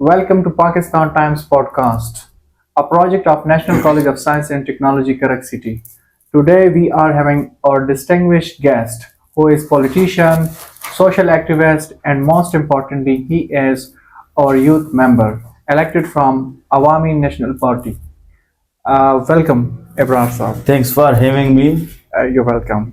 Welcome to Pakistan Times podcast, a project of National College of Science and Technology, Karachi. Today we are having our distinguished guest, who is politician, social activist, and most importantly, he is our youth member, elected from Awami National Party. Welcome, Ebrar Saab. Thanks for having me. You're welcome.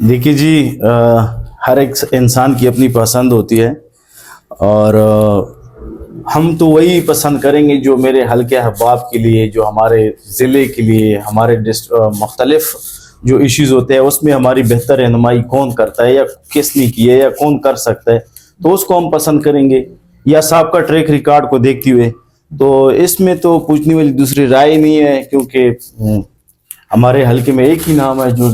دیکھیے جی ہر ایک انسان کی اپنی پسند ہوتی ہے اور ہم تو وہی پسند کریں گے جو میرے حلقے احباب کے لیے, جو ہمارے ضلع کے لیے, ہمارے مختلف جو ایشوز ہوتے ہیں اس میں ہماری بہتر رہنمائی کون کرتا ہے یا کس نے کی ہے یا کون کر سکتا ہے, تو اس کو ہم پسند کریں گے. یا صاحب کا ٹریک ریکارڈ کو دیکھتے ہوئے تو اس میں تو پوچھنے والی دوسری رائے نہیں ہے, کیونکہ ہمارے حلقے میں ایک ہی نام ہے جو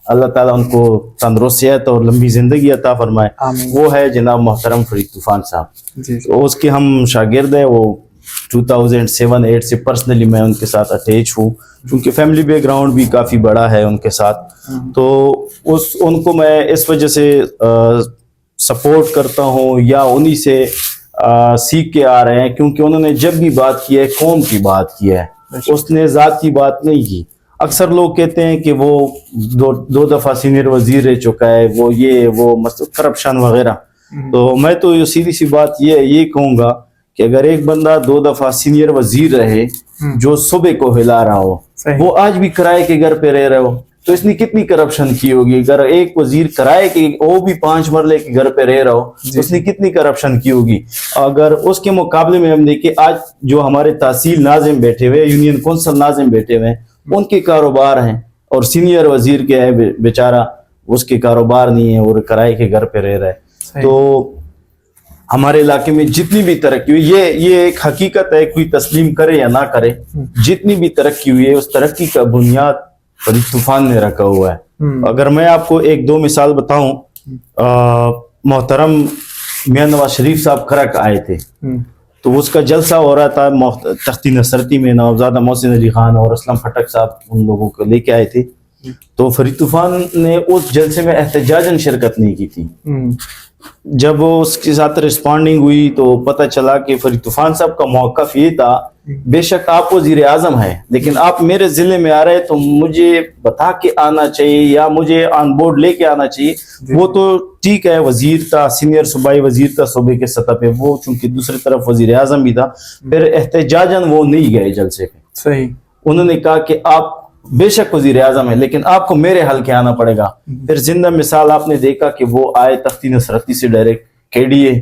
اللہ تعالیٰ ان کو تندرستیت اور لمبی زندگی عطا فرمائے, وہ ہے جناب محترم فرید طوفان صاحب. تو اس کے ہم شاگرد ہیں, وہ 2007-8 سے پرسنلی میں ان کے ساتھ اٹیچ ہوں, کیونکہ فیملی بیک گراؤنڈ بھی کافی بڑا ہے ان کے ساتھ. تو ان کو میں اس وجہ سے سپورٹ کرتا ہوں یا انہی سے سیکھ کے آ رہے ہیں, کیونکہ انہوں نے جب بھی بات کی ہے قوم کی بات کی ہے, اس نے ذات کی بات نہیں کی. اکثر لوگ کہتے ہیں کہ وہ دو دفعہ سینئر وزیر رہ چکا ہے, وہ یہ وہ کرپشن وغیرہ. تو میں تو سیدھی سی بات یہ کہوں گا کہ اگر ایک بندہ 2 دفعہ سینئر وزیر رہے جو صوبے کو ہلا رہا ہو, وہ آج بھی کرائے کے گھر پہ رہ رہے ہو, تو اس نے کتنی کرپشن کی ہوگی. اگر ایک وزیر کرائے کہ وہ بھی 5 مرلے کے گھر پہ رہ رہا ہو, اس نے کتنی کرپشن کی ہوگی. اگر اس کے مقابلے میں ہم دیکھیں آج جو ہمارے تحصیل ناظم بیٹھے ہوئے, یونین کونسل ناظم بیٹھے ہوئے, ان کے کاروبار ہیں, اور سینئر وزیر کے ہے بیچارہ, اس کے کاروبار نہیں ہے, اور کرائے کے گھر پہ رہ رہا ہے. تو ہمارے علاقے میں جتنی بھی ترقی ہوئی, یہ ایک حقیقت ہے, کوئی تسلیم کرے یا نہ کرے, جتنی بھی ترقی ہوئی ہے اس ترقی کا بنیاد فرید طوفان نے رکھا ہوا ہے. اگر میں آپ کو 1-2 مثال بتاؤں, محترم میاں نواز شریف صاحب کھرک آئے تھے, تو اس کا جلسہ ہو رہا تھا تختی نصرتی میں, نوزادہ محسن علی خان اور اسلم پھٹک صاحب ان لوگوں کو لے کے آئے تھے. تو فرید طوفان نے اس جلسے میں احتجاجاً شرکت نہیں کی تھی. جب وہ اس کے ساتھ رسپونڈنگ ہوئی تو پتہ چلا کہ فرید طوفان صاحب کا موقف یہ تھا, بے شک آپ وزیر اعظم ہیں, لیکن آپ میرے ضلع میں آ رہے تو مجھے بتا کے آنا چاہیے یا مجھے آن بورڈ لے کے آنا چاہیے. وہ تو ٹھیک ہے, وزیر تھا, سینئر صوبائی وزیر تھا صوبے کے سطح پہ, وہ چونکہ دوسری طرف وزیر اعظم بھی تھا. پھر احتجاجاً وہ نہیں گئے جلسے پہ. صحیح, انہوں نے کہا کہ آپ بے شک وزیر اعظم ہے لیکن آپ کو میرے حلقے آنا پڑے گا. پھر زندہ مثال آپ نے دیکھا کہ وہ آئے تختی نصرتی سے ڈائریکٹ KDA,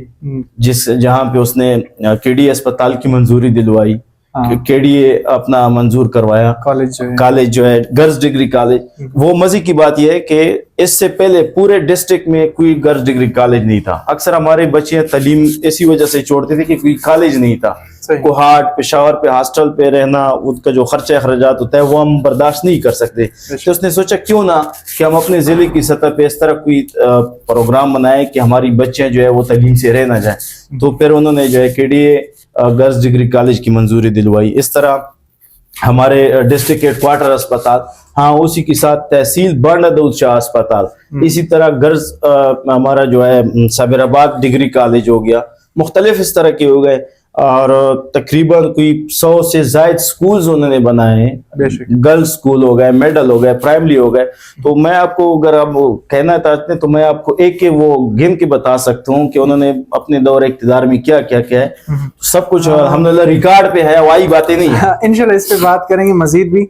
جہاں پہ اس نے KDA اسپتال کی منظوری دلوائی, KDA اپنا منظور کروایا, کالج جو ہے گرلز ڈگری کالج. وہ مزے کی بات یہ ہے کہ اس سے پہلے پورے ڈسٹرکٹ میں کوئی گرلز ڈگری کالج نہیں تھا. اکثر ہمارے بچے تعلیم اسی وجہ سے چھوڑتے تھے کہ کوئی کالج نہیں تھا. کوہاٹ پشاور پہ ہاسٹل پہ رہنا, ان کا جو خرچہ اخراجات ہوتا ہے وہ ہم برداشت نہیں کر سکتے. تو اس نے سوچا کیوں نہ کہ ہم اپنے ضلع کی سطح پہ اس طرح کوئی پروگرام بنائیں کہ ہماری بچیاں جو ہے وہ تعلیم سے رہ نہ جائیں. تو پھر انہوں نے جو ہے KDA گرلز ڈگری کالج کی منظوری دلوائی. اس طرح ہمارے ڈسٹرکٹ ہیڈ کوارٹر اسپتال, ہاں اسی کے ساتھ تحصیل برنہ دود شاہ اسپتال, اسی طرح گرلز ہمارا جو ہے صابر آباد ڈگری کالج ہو گیا, مختلف اس طرح کے ہو گئے. اور تقریباً کوئی 100 سے زائد سکولز انہوں نے بنائے ہیں, گرلز سکول ہو گئے, میڈل ہو گئے, پرائمری ہو گئے. تو میں آپ کو اگر آپ کہنا چاہتے ہیں تو میں آپ کو ایک وہ گن کے بتا سکتا ہوں کہ انہوں نے اپنے دور اقتدار میں کیا کیا ہے. سب کچھ الحمدللہ ریکارڈ پہ ہے, وائی باتیں نہیں ہیں. انشاءاللہ اس پہ بات کریں گے مزید بھی,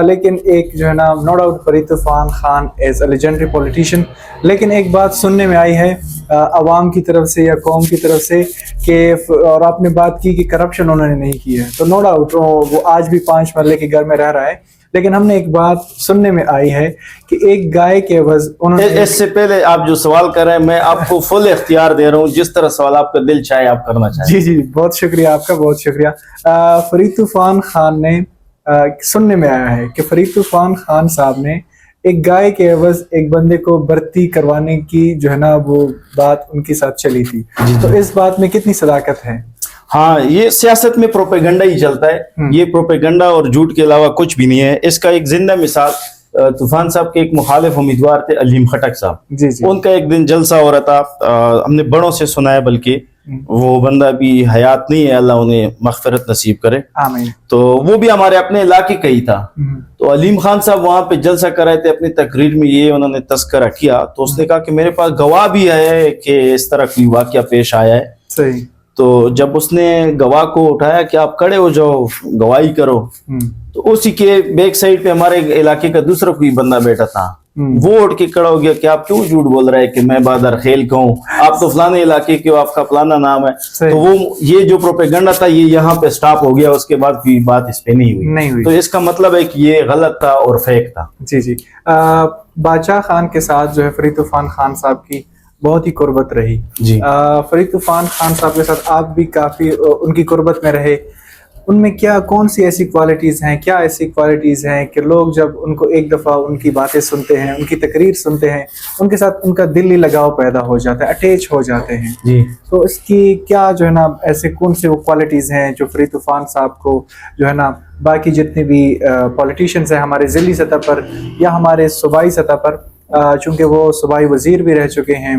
لیکن ایک جو ہے نا نو ڈاؤٹ فرید طوفان Khan as a legendary politician. لیکن ایک بات سننے میں آئی ہے عوام کی طرف سے یا قوم کی طرف سے کہ, اور آپ نے بات کی کہ کرپشن انہوں نے نہیں کی ہے, تو نو ڈاؤٹ وہ آج بھی 5 مرلے کے گھر میں رہ رہا ہے. لیکن ہم نے ایک بات سننے میں آئی ہے کہ ایک گائے کے عوض انہوں نے, اس سے پہلے آپ جو سوال کر رہے ہیں میں آپ کو فل اختیار دے رہا ہوں, جس طرح سوال آپ کا دل چاہے آپ کرنا چاہیں. جی بہت شکریہ آپ کا, بہت شکریہ. فرید طوفان خان نے سننے میں آیا ہے کہ فرید طوفان خان صاحب نے ایک گائے کے عوض ایک بندے کو بھرتی کروانے کی جو ہے نا وہ بات ان کے ساتھ چلی تھی. تو اس بات میں کتنی صداقت ہے؟ ہاں, یہ سیاست میں پروپیگنڈا ہی چلتا ہے, یہ پروپیگنڈا اور جھوٹ کے علاوہ کچھ بھی نہیں ہے. اس کا ایک زندہ مثال طوفان صاحب کے ایک مخالف امیدوار تھے علیم خٹک صاحب. ان کا ایک دن جلسہ ہو رہا تھا, ہم نے بڑوں سے سنا ہے, بلکہ وہ بندہ بھی حیات نہیں ہے, اللہ انہیں مغفرت نصیب کرے. تو وہ بھی ہمارے اپنے علاقے کا ہی تھا. تو علیم خان صاحب وہاں پہ جلسہ کر رہے تھے, اپنی تقریر میں یہ انہوں نے تذکرہ کیا. تو اس نے کہا کہ میرے پاس گواہ بھی ہے کہ اس طرح کوئی واقعہ پیش آیا ہے. صحیح. تو جب اس نے گواہ کو اٹھایا کہ آپ کھڑے ہو جاؤ گواہی کرو, تو اسی کے بیک سائڈ پہ ہمارے علاقے کا دوسرا کوئی بندہ بیٹھا تھا, وہ اٹھ کے کھڑا ہو گیا کہ آپ کیوں جھوٹ بول رہے ہیں کہ میں بہادر خیل کا ہوں, آپ تو فلانے علاقے کے ہو, آپ کا فلانا نام ہے. تو وہ یہ جو پروپیگنڈا تھا یہ یہاں پہ سٹاپ ہو گیا, اس کے بعد کوئی بات اس پہ نہیں ہوئی. تو اس کا مطلب ہے کہ یہ غلط تھا اور فیک تھا. جی باچا خان کے ساتھ جو ہے فرید طوفان خان صاحب کی بہت ہی قربت رہی. جی فرید طوفان خان صاحب کے ساتھ آپ بھی کافی ان کی قربت میں رہے. ان میں کون سی ایسی کوالٹیز ہیں, کیا ایسی کوالٹیز ہیں کہ لوگ جب ان کو ایک دفعہ ان کی باتیں سنتے ہیں, ان کی تقریر سنتے ہیں, ان کے ساتھ ان کا دلی لگاؤ پیدا ہو جاتا ہے, اٹیچ ہو جاتے ہیں. جی تو اس کی کیا جو ہے نا ایسے کون سے وہ کوالٹیز ہیں جو فرید طوفان صاحب کو جو ہے نا باقی جتنے بھی پولیٹیشینز ہیں ہمارے ضلعی سطح پر یا ہمارے صوبائی سطح پر, چونکہ وہ صوبائی وزیر بھی رہ چکے ہیں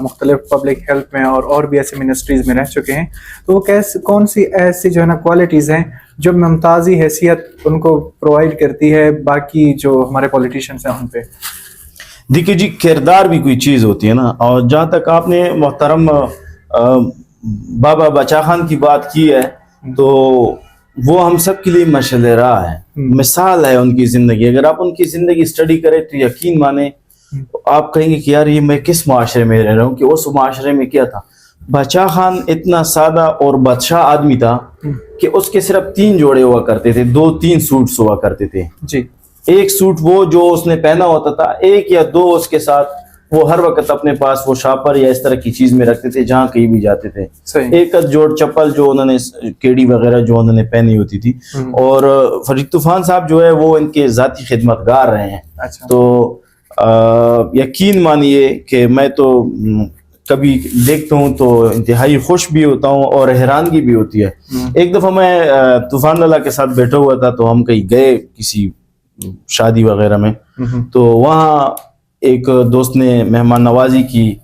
مختلف پبلک ہیلتھ میں اور بھی ایسے منسٹریز میں رہ چکے ہیں, تو وہ کون سی ایسی جو ہے نا کوالٹیز ہیں جو ممتازی حیثیت ان کو پرووائڈ کرتی ہے باقی جو ہمارے پولیٹیشینز ہیں ان پہ؟ دیکھیے جی, کردار بھی کوئی چیز ہوتی ہے نا, اور جہاں تک آپ نے محترم بابا باچا خان کی بات کی ہے تو وہ ہم سب کے لیے مشعل راہ ہے, مثال ہے ان کی زندگی. اگر آپ ان کی زندگی اسٹڈی کریں تو یقین مانیں آپ کہیں گے کہ یار یہ میں کس معاشرے میں رہ رہا ہوں, کہ اس معاشرے میں کیا تھا. باچا خان اتنا سادہ اور بادشاہ آدمی تھا کہ اس کے صرف 3 جوڑے ہوا کرتے تھے, 2-3 سوٹس ہوا کرتے تھے. جی ایک سوٹ وہ جو اس نے پہنا ہوتا تھا, 1 یا 2 اس کے ساتھ وہ ہر وقت اپنے پاس وہ شاپر یا اس طرح کی چیز میں رکھتے تھے جہاں کہیں بھی جاتے تھے. ایک جوڑ چپل جو انہوں نے کیڑی وغیرہ جو انہوں نے پہنی ہوتی تھی. اور فرید طوفان صاحب جو ہے وہ ان کے ذاتی خدمتگار رہے ہیں. تو یقین مانیے کہ میں تو کبھی دیکھتا ہوں تو انتہائی خوش بھی ہوتا ہوں اور حیرانگی بھی ہوتی ہے. ایک دفعہ میں طوفان اللہ کے ساتھ بیٹھا ہوا تھا تو ہم کہیں گئے کسی شادی وغیرہ میں, تو وہاں ایک دوست نے مہمان نوازی کی,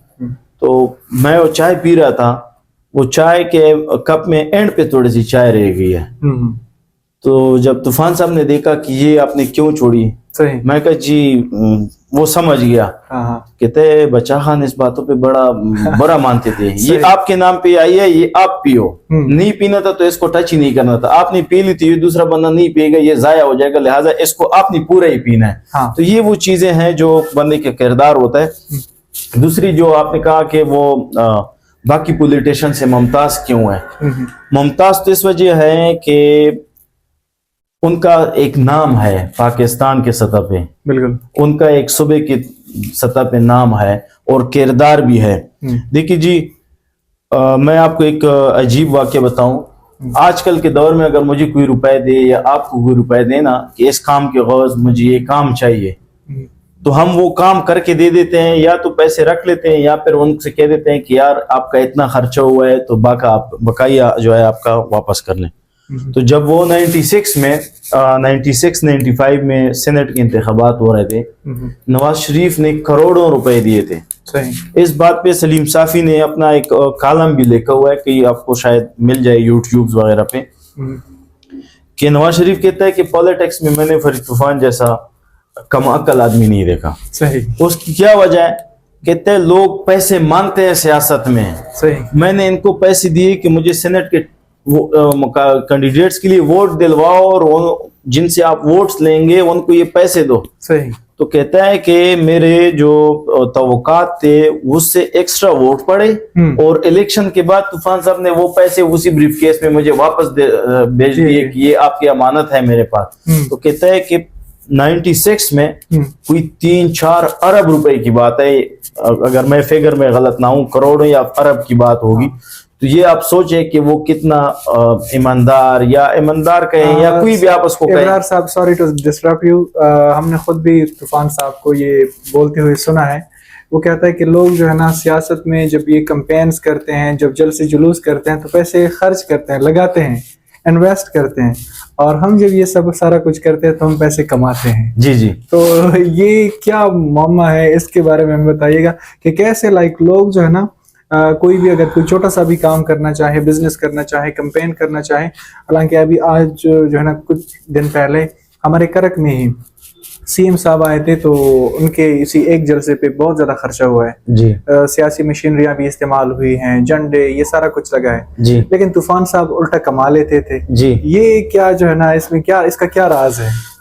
تو میں وہ چائے پی رہا تھا, وہ چائے کے کپ میں اینڈ پہ تھوڑی سی چائے رہ گئی ہے. تو جب طوفان صاحب نے دیکھا کہ یہ آپ نے کیوں چھوڑی, میں کہا جی وہ سمجھ گیا, کہتے بچا خان اس باتوں پہ بڑا برا مانتے تھے, یہ آپ کے نام پہ آئی ہے, یہ آپ پیو, نہیں پینا تھا تو اس کو ٹچ ہی نہیں کرنا تھا, آپ نے پی لی تھی, یہ دوسرا بندہ نہیں پیے گا, یہ ضائع ہو جائے گا, لہٰذا اس کو آپ نے پورا ہی پینا ہے. تو یہ وہ چیزیں ہیں جو بندے کا کردار ہوتا ہے. دوسری جو آپ نے کہا کہ وہ باقی پولیٹیشین سے ممتاز کیوں ہے, ممتاز تو اس وجہ ہے کہ ان کا ایک نام ہے پاکستان کے سطح پہ, بالکل ان کا ایک صوبے کی سطح پہ نام ہے اور کردار بھی ہے. دیکھیے جی, میں آپ کو ایک عجیب واقعہ بتاؤں. آج کل کے دور میں اگر مجھے کوئی روپے دے یا آپ کو کوئی روپے دے نا کہ اس کام کے غرض مجھے یہ کام چاہیے, تو ہم وہ کام کر کے دے دیتے ہیں, یا تو پیسے رکھ لیتے ہیں یا پھر ان سے کہہ دیتے ہیں کہ یار آپ کا اتنا خرچہ ہوا ہے تو بقایا جو ہے آپ کا واپس کر لیں. تو جب وہ 96-95 میں سینٹ کے انتخابات ہو رہے تھے, نواز شریف نے کروڑوں روپے دیے تھے. اس بات پہ سلیم صافی نے اپنا ایک کالم بھی لکھا ہوا ہے کہ آپ کو شاید مل جائے یوٹیوب وغیرہ پہ, کہ نواز شریف کہتا ہے کہ پالیٹکس میں میں نے فرید طوفان جیسا کم عقل آدمی نہیں دیکھا. اس کی کیا وجہ ہے, کہتے ہیں لوگ پیسے مانگتے ہیں سیاست میں, میں نے ان کو پیسے دیے کہ مجھے سینٹ کے کینڈیڈیٹس کے لیے ووٹ دلواؤ اور جن سے آپ ووٹس لیں گے ان کو یہ پیسے دو. تو کہتا ہے کہ میرے جو توقعات تھے اس سے ایکسٹرا ووٹ پڑے, اور الیکشن کے بعد طوفان صاحب نے وہ پیسے اسی بریف کیس میں مجھے واپس بھیج دیے کہ یہ آپ کی امانت ہے میرے پاس. تو کہتا ہے کہ 96 میں کوئی 3-4 ارب روپے کی بات ہے, اگر میں فگر میں غلط نہ ہوں, کروڑوں یا ارب کی بات ہوگی. تو یہ آپ سوچیں کہ وہ کتنا ایماندار کہیں یا کوئی بھی آپ اس کو کہیں. ابرار صاحب, سوری ٹو ڈسٹرب یو, ہم نے خود بھی طوفان صاحب کو یہ بولتے ہوئے سنا ہے. وہ کہتا ہے کہ لوگ جو ہے نا سیاست میں جب یہ کمپینز کرتے ہیں, جب جلسے جلوس کرتے ہیں تو پیسے خرچ کرتے ہیں, لگاتے ہیں, انویسٹ کرتے ہیں, اور ہم جب یہ سب سارا کچھ کرتے ہیں تو ہم پیسے کماتے ہیں. جی تو یہ کیا معاملہ ہے, اس کے بارے میں ہمیں بتائیے گا کہ کیسے لوگ جو ہے نا کوئی بھی اگر کوئی چھوٹا سا بھی کام کرنا چاہے, بزنس کرنا چاہے, کمپین کرنا چاہے. حالانکہ ابھی آج جو ہے نا کچھ دن پہلے ہمارے کرک میں ہی سی ایم صاحب آئے تھے, تو ان کے اسی ایک جلسے پہ بہت زیادہ خرچہ ہوا ہے. سیاسی مشینریاں بھی استعمال ہوئی ہیں, جھنڈے, یہ سارا کچھ لگا ہے. لیکن طوفان صاحب الٹا کما لیتے تھے. یہ کیا جو ہے نا اس میں کیا, اس کا کیا راز ہے؟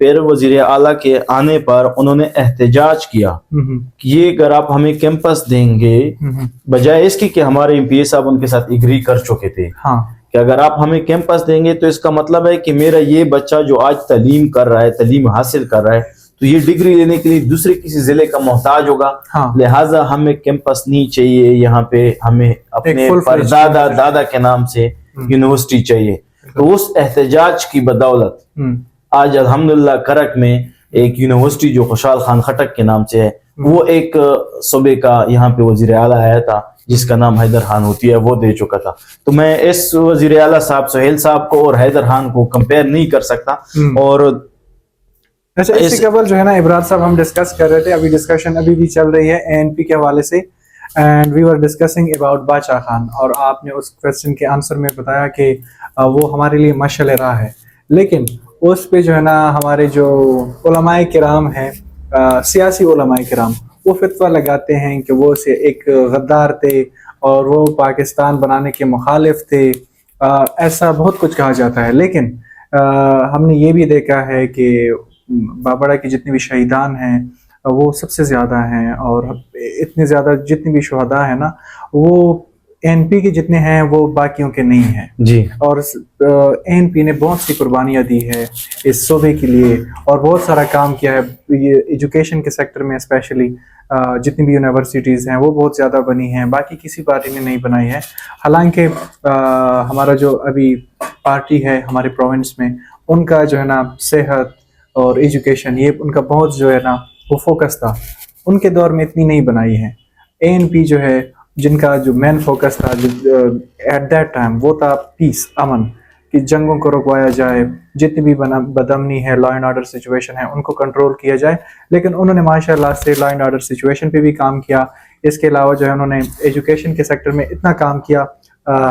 پھر وزیر اعلیٰ کے آنے پر انہوں نے احتجاج کیا کہ یہ اگر آپ ہمیں کیمپس دیں گے، بجائے اس کی کہ ہمارے ایم پی اے صاحب ان کے ساتھ اگری کر چکے تھے کہ اگر آپ ہمیں کیمپس دیں گے تو اس کا مطلب ہے کہ میرا یہ بچہ جو آج تعلیم کر رہا ہے، تعلیم حاصل کر رہا ہے، تو یہ ڈگری لینے کے لیے دوسرے کسی ضلع کا محتاج ہوگا، لہٰذا ہمیں کیمپس نہیں چاہیے، یہاں پہ ہمیں اپنے دادا کے نام سے یونیورسٹی چاہیے۔ تو اس احتجاج کی بدولت آج الحمدللہ کرک میں ایک یونیورسٹی جو خوشحال خان خٹک کے نام سے ہے، وہ ایک صوبے کا یہاں پہ وزیر اعلیٰ آیا تھا جس کا نام حیدر خان ہوتی ہے، وہ دے چکا تھا۔ تو میں اس وزیر اعلیٰ صاحب سہیل صاحب کو اور حیدر خان کو کمپیئر نہیں کر سکتا۔ اور اچھا، اس سے قبل جو ہے نا ابراز صاحب ہم ڈسکس کر رہے تھے، ابھی ڈسکشن ابھی بھی چل رہی ہے ANP کے حوالے سے، and we were discussing about Bacha Khan, اور آپ نے اس کویسچن کے آنسر میں بتایا کہ وہ ہمارے لیے مشعل راہ ہے، لیکن اس پہ جو ہے نا ہمارے جو علماء کرام ہیں، سیاسی علماء کرام، وہ فتویٰ لگاتے ہیں کہ وہ اسے ایک غدار تھے اور وہ پاکستان بنانے کے مخالف تھے، ایسا بہت کچھ کہا جاتا ہے۔ لیکن ہم نے یہ بھی دیکھا ہے کہ بابڑا کے جتنے بھی شہیدان ہیں وہ سب سے زیادہ ہیں، اور اتنے زیادہ جتنے بھی شہداء ہیں نا وہ ANP کے جتنے ہیں وہ باقیوں کے نہیں ہیں جی، اور ANP نے بہت سی قربانیاں دی ہے اس صوبے کے لیے اور بہت سارا کام کیا ہے، یہ ایجوکیشن کے سیکٹر میں اسپیشلی جتنی بھی یونیورسٹیز ہیں وہ بہت زیادہ بنی ہیں، باقی کسی پارٹی نے نہیں بنائی ہے۔ حالانکہ ہمارا جو ابھی پارٹی ہے ہمارے پروونس میں، ان کا جو ہے نا صحت اور ایجوکیشن یہ ان کا بہت جو ہے نا وہ فوکس تھا، ان کے دور میں اتنی نہیں بنائی ہے۔ ANP جو ہے جن کا جو مین فوکس تھا ایٹ دیٹ ٹائم وہ تھا پیس، امن، کہ جنگوں کو رکوایا جائے، جتنی بھی بدامنی ہے، لا اینڈ آرڈر سچویشن ہے، ان کو کنٹرول کیا جائے۔ لیکن انہوں نے ماشاء اللہ سے لا اینڈ آرڈر سچویشن پہ بھی کام کیا۔ اس کے علاوہ جو ہے انہوں نے ایجوکیشن کے سیکٹر میں اتنا کام کیا،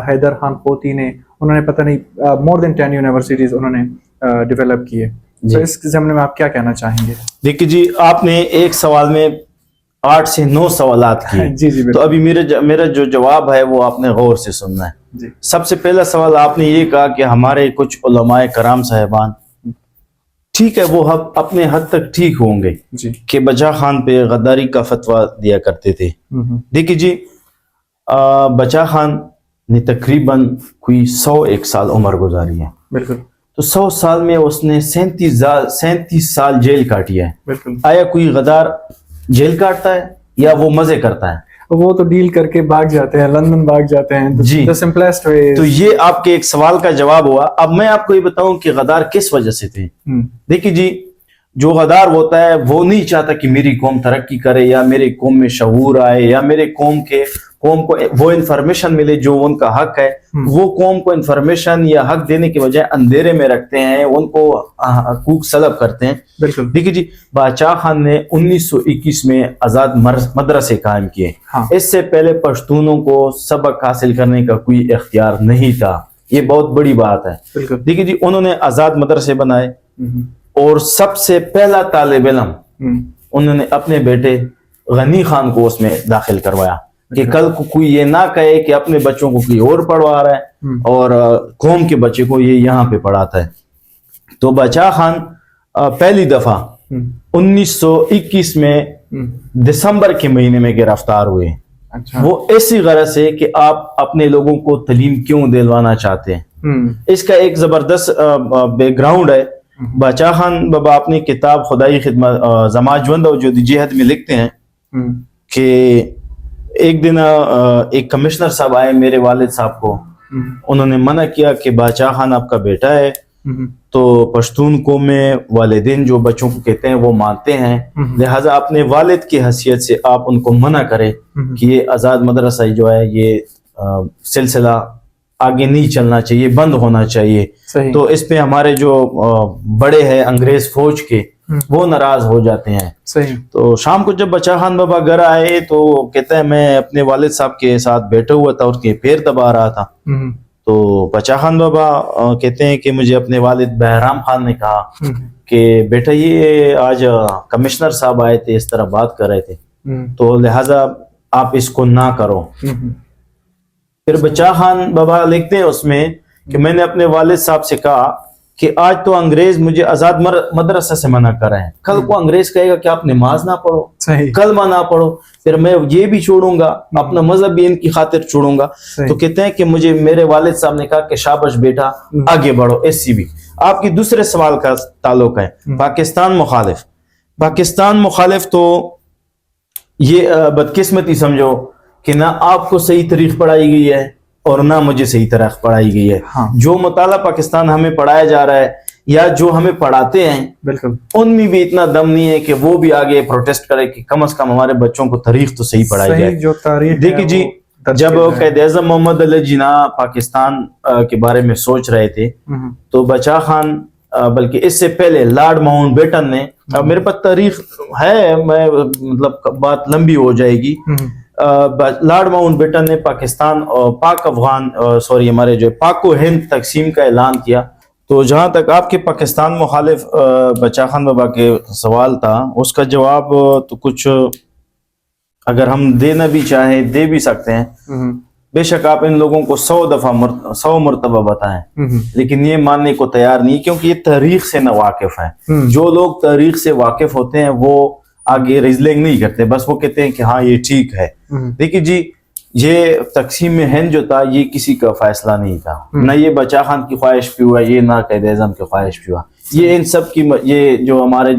حیدر خان پوتی نے، انہوں نے پتہ نہیں مور دین 10 یونیورسٹیز انہوں نے ڈیولپ کیے۔ تو اس ضمن میں آپ کیا کہنا چاہیں گے؟ دیکھیے جی، آپ نے ایک سوال میں 8 سے 9 سوالات کیے، جی تو ابھی میرا جو جواب ہے وہ آپ نے غور سے سننا ہے۔ سب سے پہلا سوال آپ نے یہ کہا کہ ہمارے کچھ علماء کرام صاحبان، ٹھیک ہے وہ اپنے حد تک ٹھیک ہوں گے کہ بچا خان پہ غداری کا فتویٰ دیا کرتے تھے۔ دیکھیے جی، بچا خان نے تقریباً کوئی 101 سال عمر گزاری ہے، بالکل، تو 100 سال میں اس نے 37 سال جیل کاٹی ہے۔ بالکل، آیا کوئی غدار جیل کاٹتا ہے یا وہ مزے کرتا ہے؟ وہ تو ڈیل کر کے بھاگ جاتے ہیں، لندن بھاگ جاتے ہیں۔ جی، سمپلیسٹ وے۔ تو یہ آپ کے ایک سوال کا جواب ہوا۔ اب میں آپ کو یہ بتاؤں کہ غدار کس وجہ سے تھے۔ دیکھیے جی، جو غدار ہوتا ہے وہ نہیں چاہتا کہ میری قوم ترقی کرے یا میری قوم میں شعور آئے یا میرے قوم کو وہ انفارمیشن ملے جو ان کا حق ہے۔ وہ قوم کو انفارمیشن یا حق دینے کے بجائے اندھیرے میں رکھتے ہیں، ان کو حقوق سلب کرتے ہیں۔ بالکل، دیکھیے جی، باچا خان نے 1921 میں آزاد مدرسے قائم کیے۔ اس سے پہلے پشتونوں کو سبق حاصل کرنے کا کوئی اختیار نہیں تھا، یہ بہت بڑی بات ہے۔ دیکھیے جی، انہوں نے آزاد مدرسے بنائے اور سب سے پہلا طالب علم انہوں نے اپنے بیٹے غنی خان کو اس میں داخل کروایا کہ کل کو کوئی یہ نہ کہے کہ اپنے بچوں کو کوئی اور پڑھوا رہا ہے اور قوم کے بچے کو یہ یہاں پہ پڑھاتا ہے۔ تو بچا خان پہلی دفعہ 1921 میں دسمبر کے مہینے میں گرفتار ہوئے۔ وہ ایسی غرض ہے کہ آپ اپنے لوگوں کو تعلیم کیوں دلوانا چاہتے ہیں۔ اس کا ایک زبردست بیک گراؤنڈ ہے۔ بچا خان بابا اپنی کتاب خدائی خدمت زماجوند و جو جہد میں لکھتے ہیں کہ ایک دن ایک کمشنر صاحب آئے میرے والد صاحب کو، انہوں نے منع کیا کہ باچا خان آپ کا بیٹا ہے تو پشتون قوم میں والدین جو بچوں کو کہتے ہیں وہ مانتے ہیں، لہٰذا اپنے والد کی حیثیت سے آپ ان کو منع کریں کہ یہ آزاد مدرسہ جو ہے یہ سلسلہ آگے نہیں چلنا چاہیے، بند ہونا چاہیے۔ تو اس پہ ہمارے جو بڑے ہیں انگریز فوج کے وہ ناراض ہو جاتے ہیں۔ تو شام کو جب بچا خان بابا گھر آئے تو کہتے ہیں میں اپنے والد صاحب کے ساتھ بیٹھا ہوا تھا اور کے پیر دبا رہا تھا، تو بچا خان بابا کہتے ہیں کہ مجھے اپنے والد بہرام خان نے کہا کہ بیٹا یہ آج کمشنر صاحب آئے تھے، اس طرح بات کر رہے تھے، تو لہٰذا آپ اس کو نہ کرو۔ پھر بچا خان بابا لکھتے ہیں اس میں کہ میں نے اپنے والد صاحب سے کہا کہ آج تو انگریز مجھے آزاد مدرسہ سے منع کر رہے ہیں، کل کو انگریز کہے گا کہ آپ نماز نہ پڑھو، صحیح کلمہ نہ پڑھو، پھر میں یہ بھی چھوڑوں گا، اپنا مذہب بھی ان کی خاطر چھوڑوں گا. تو کہتے ہیں کہ مجھے میرے والد صاحب نے کہا کہ شاباش بیٹا آگے بڑھو. ایسی بھی آپ کی دوسرے سوال کا تعلق ہے پاکستان مخالف. پاکستان مخالف تو یہ بدقسمتی سمجھو کہ نہ آپ کو صحیح تاریخ پڑھائی گئی ہے اور نہ مجھے صحیح طرح پڑھائی گئی ہے. جو مطالعہ پاکستان ہمیں پڑھایا جا رہا ہے یا جو ہمیں پڑھاتے ہیں بالکل ان میں بھی اتنا دم نہیں ہے کہ وہ بھی آگے پروٹیسٹ کرے کہ کم از کم ہمارے بچوں کو تاریخ تو صحیح پڑھائی جائے. جو تاریخ دیکھیے جی، جب قائد اعظم محمد علی جناح پاکستان کے بارے میں سوچ رہے تھے تو بچا خان بلکہ اس سے پہلے لارڈ ماؤنٹ بیٹن نے، میرے پاس تاریخ ہے، میں مطلب بات لمبی ہو جائے گی، لارڈ ماؤنٹ بیٹن نے پاکستان اور ہمارے جو پاک و ہند تقسیم کا اعلان کیا. تو جہاں تک آپ کے پاکستان مخالف بچا خان بابا کے سوال تھا، اس کا جواب تو کچھ اگر ہم دینا بھی چاہیں دے بھی سکتے ہیں. بے شک آپ ان لوگوں کو 100 مرتبہ بتائیں لیکن یہ ماننے کو تیار نہیں، کیونکہ یہ تاریخ سے نہ واقف ہیں. جو لوگ تاریخ سے واقف ہوتے ہیں وہ آگے ریزلنگ نہیں کرتے، بس وہ کہتے ہیں کہ ہاں یہ ٹھیک ہے. دیکھیے جی، یہ تقسیم ہند جو تھا یہ کسی کا فیصلہ نہیں تھا، نہ یہ بچا خان کی خواہش پہ ہوا، یہ نہ قائد اعظم کی خواہش پہ ہوا، یہ ان سب کی یہ جو ہمارے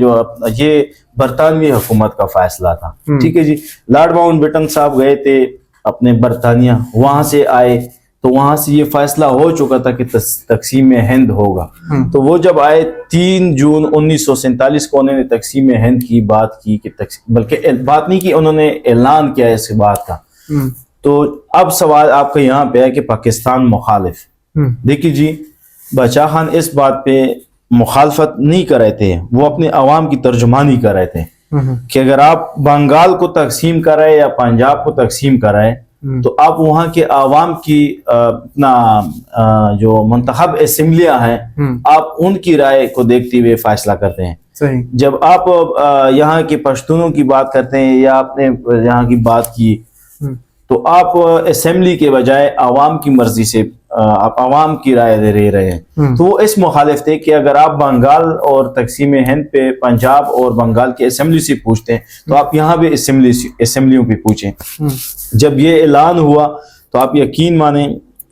یہ برطانوی حکومت کا فیصلہ تھا. ٹھیک ہے جی. لارڈ ماؤنٹ بیٹن صاحب گئے تھے اپنے برطانیہ، وہاں سے آئے تو وہاں سے یہ فیصلہ ہو چکا تھا کہ تقسیم ہند ہوگا. تو وہ جب آئے 3 جون 1947 کو انہوں نے تقسیم ہند کی بات کی، کہ بلکہ بات نہیں کی، انہوں نے اعلان کیا اس بات کا. تو اب سوال آپ کا یہاں پہ ہے کہ پاکستان مخالف. دیکھیے جی، بچا خان اس بات پہ مخالفت نہیں کر رہے تھے، وہ اپنے عوام کی ترجمانی کر رہے تھے کہ اگر آپ بنگال کو تقسیم کر رہے یا پنجاب کو تقسیم کر رہے تو آپ وہاں کے عوام کی اپنا جو منتخب اسمبلیاں ہیں آپ ان کی رائے کو دیکھتے ہوئے فیصلہ کرتے ہیں. جب آپ یہاں کے پشتونوں کی بات کرتے ہیں یا آپ نے یہاں کی بات کی تو آپ اسمبلی کے بجائے عوام کی مرضی سے آپ عوام کی رائے دے رہے ہیں. تو وہ اس مخالف تھے کہ اگر آپ بنگال اور تقسیم ہند پہ پنجاب اور بنگال کے اسمبلی سے پوچھتے ہیں تو آپ یہاں بھی اسمبلیوں پہ پوچھیں. جب یہ اعلان ہوا تو آپ یقین مانیں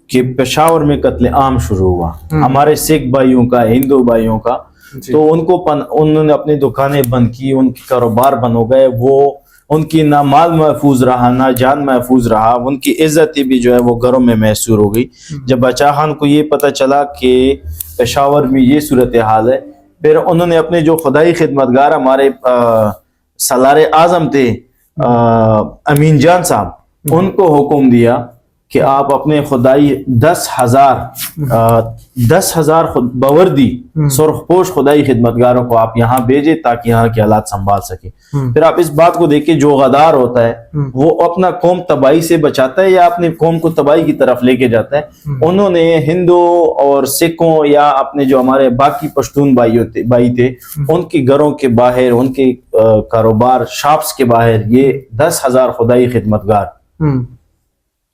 کہ پشاور میں قتل عام شروع ہوا ہمارے سکھ بھائیوں کا، ہندو بھائیوں کا. تو انہوں نے اپنی دکانیں بند کی، ان کے کاروبار بند ہو گئے، وہ ان کی نہ مال محفوظ رہا نہ جان محفوظ رہا، ان کی عزت بھی جو ہے وہ گھروں میں محصور ہو گئی. جب بچا خان کو یہ پتہ چلا کہ پشاور میں یہ صورتحال ہے، پھر انہوں نے اپنے جو خدائی خدمتگار ہمارے سالار اعظم تھے امین جان صاحب، ان کو حکم دیا کہ آپ اپنے خدائی 10,000 باوردی سرخ پوش خدائی خدمتگاروں کو آپ یہاں بھیجیں تاکہ یہاں کے حالات سنبھال سکیں. پھر آپ اس بات کو دیکھیں، جو غدار ہوتا ہے وہ اپنا قوم تباہی سے بچاتا ہے یا اپنی قوم کو تباہی کی طرف لے کے جاتا ہے. انہوں نے ہندو اور سکھوں یا اپنے جو ہمارے باقی پشتون بھائی تھے ان کے گھروں کے باہر، ان کے کاروبار شاپس کے باہر یہ 10,000 خدائی خدمتگار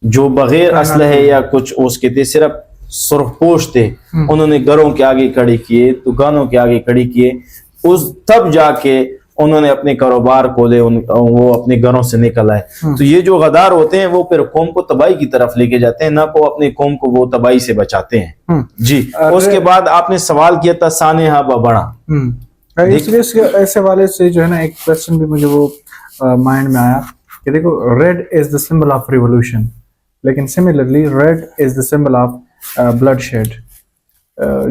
جو بغیر اسلحے یا کچھ اس کے تھے، صرف سرخ پوش تھے، انہوں نے گھروں کے آگے کھڑے کیے، دکانوں کے آگے کھڑے کیے. تب جا کے انہوں نے اپنے کاروبار کھولے، وہ اپنے گھروں سے نکل آئے. تو یہ جو غدار ہوتے ہیں وہ پھر قوم کو تباہی کی طرف لے کے جاتے ہیں، نہ کو اپنے قوم کو وہ تباہی سے بچاتے ہیں. جی. اس کے بعد آپ نے سوال کیا تھا سانحہ بڑا. ایسے والے سے جو ہے نا ایک کوشچن بھی مجھے وہ مائنڈ میں آیا کہ دیکھو، red is the symbol of revolution, لیکن similarly red is the symbol of bloodshed.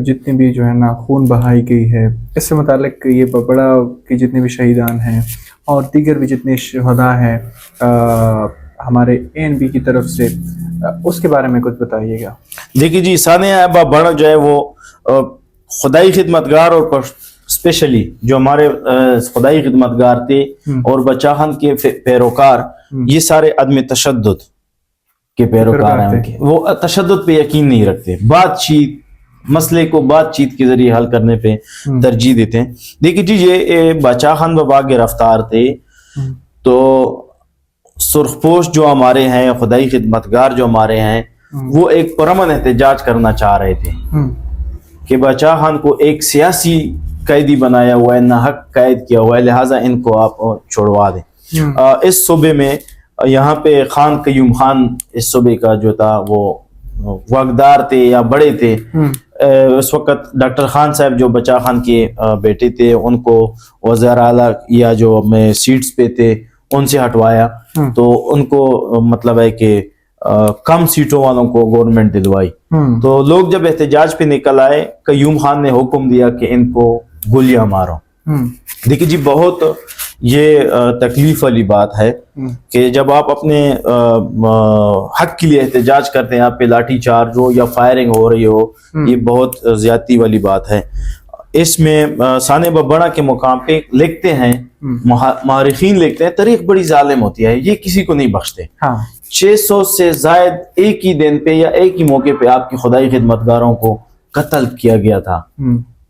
جتنی بھی جو ہے نا خون بہائی گئی ہے، اس سے متعلق یہ بڑا کے جتنے بھی شہیدان ہیں اور دیگر بھی جتنے شہداء ہیں ہمارے ANP کی طرف سے، اس کے بارے میں کچھ بتائیے گا. دیکھیے جی، سانحہ بڑا جو ہے وہ خدائی خدمتگار اور اسپیشلی جو ہمارے خدائی خدمتگار تھے اور بچا خان کے پیروکار، یہ سارے عدم تشدد کے پیروکار ہیں. وہ تشدد پہ یقین نہیں رکھتے، بات چیت مسئلے کو بات چیت کے ذریعے حل کرنے پہ ترجیح دیتے ہیں. دیکھیے جی، یہ بچا خان بابا گرفتار تھے تو سرخ پوش جو ہمارے ہیں، خدائی خدمتگار جو ہمارے ہیں، وہ ایک پرامن احتجاج کرنا چاہ رہے تھے. کہ باچا خان کو ایک سیاسی قیدی بنایا ہوا ہے, ناحق قید کیا ہوا ہے, لہٰذا ان کو آپ چھوڑوا دیں. اس صوبے میں یہاں پہ خان قیوم خان اس صوبے کا جو تھا وہ واقدار تھے یا بڑے تھے. اس وقت ڈاکٹر خان صاحب جو بچا خان کے بیٹے تھے, ان کو وزیر اعلیٰ یا جو میں سیٹس پہ تھے ان سے ہٹوایا, تو ان کو مطلب ہے کہ کم سیٹوں والوں کو گورنمنٹ دلوائی. تو لوگ جب احتجاج پہ نکل آئے, قیوم خان نے حکم دیا کہ ان کو گولیاں مارو. دیکھیے جی, بہت یہ تکلیف والی بات ہے کہ جب آپ اپنے حق کے لیے احتجاج کرتے ہیں, آپ پہ لاٹھی چارج ہو یا فائرنگ ہو رہی ہو, یہ بہت زیادتی والی بات ہے. اس میں ثانیہ ببڑا کے مقام پہ لکھتے ہیں, مورخین لکھتے ہیں, تاریخ بڑی ظالم ہوتی ہے, یہ کسی کو نہیں بخشتے. 600 سے زائد ایک ہی دن پہ یا ایک ہی موقع پہ آپ کی خدائی خدمتگاروں کو قتل کیا گیا تھا,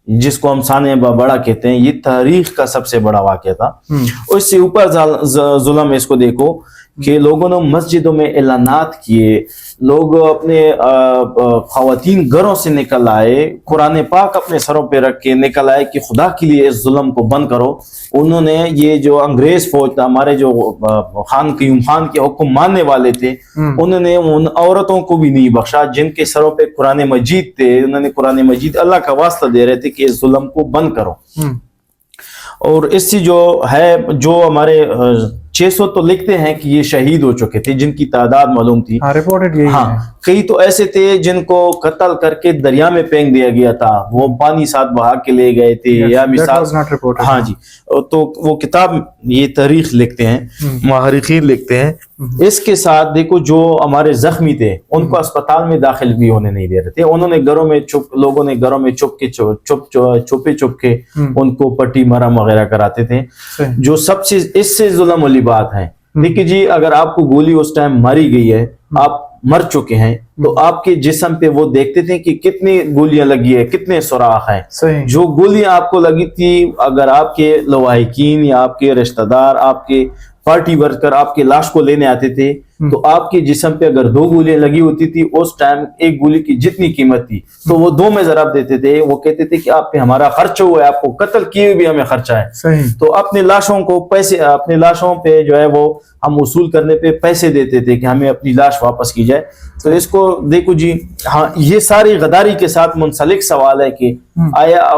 جس کو ہم ثانیہ ببڑا کہتے ہیں. یہ تاریخ کا سب سے بڑا واقعہ تھا. اس سے اوپر ظلم اس کو دیکھو کہ لوگوں نے مسجدوں میں اعلانات کیے, لوگ اپنے خواتین گھروں سے نکل آئے, قرآن پاک اپنے سروں پہ رکھ کے نکل آئے کہ خدا کے لیے اس ظلم کو بند کرو. انہوں نے یہ جو انگریز فوج تھا, ہمارے جو خان قیوم خان کے حکم ماننے والے تھے, انہوں نے ان عورتوں کو بھی نہیں بخشا جن کے سروں پہ قرآن مجید تھے. انہوں نے قرآن مجید اللہ کا واسطہ دے رہے تھے کہ اس ظلم کو بند کرو. اور اس سے جو ہے, جو ہمارے 600 تو لکھتے ہیں کہ یہ شہید ہو چکے تھے, جن کی تعداد معلوم تھی. کئی تو ایسے تھے جن کو قتل کر کے دریا میں پھینک دیا گیا تھا, وہ پانی ساتھ بہا کے لے گئے تھے. یا مثال, ہاں جی, تو وہ کتاب یہ تاریخ لکھتے ہیں, مورخین لکھتے ہیں. اس کے ساتھ دیکھو جو ہمارے زخمی تھے ان کو اسپتال میں داخل بھی ہونے نہیں دے رہے تھے. انہوں نے گھروں میں لوگوں نے گھروں میں چھپ کے ان کو پٹی مرہم وغیرہ کراتے تھے. جو سب سے اس سے ظلم والی بات ہے, دیکھیے جی, اگر آپ کو گولی اس ٹائم ماری گئی ہے, آپ مر چکے ہیں, تو آپ کے جسم پہ وہ دیکھتے تھے کہ کتنی گولیاں لگی ہے, کتنے سوراخ ہیں. جو گولیاں آپ کو لگی تھی, اگر آپ کے لواحقین یا آپ کے رشتہ دار, آپ کے پارٹی ورکر آپ کے لاش کو لینے آتے تھے, تو آپ کے جسم پہ اگر 2 گولیاں لگی ہوتی تھی, اس ٹائم ایک گولی کی جتنی قیمت تھی تو وہ 2 میں ضرب دیتے تھے. وہ کہتے تھے کہ آپ پہ ہمارا خرچہ ہوا ہے, آپ کو قتل کیے بھی ہمیں خرچہ ہے. تو اپنے لاشوں کو پیسے, اپنے لاشوں پہ جو ہے وہ ہم وصول کرنے پہ پیسے دیتے تھے کہ ہمیں اپنی لاش واپس کی جائے. تو اس کو دیکھو جی, ہاں, یہ ساری غداری کے ساتھ منسلک سوال ہے کہ آیا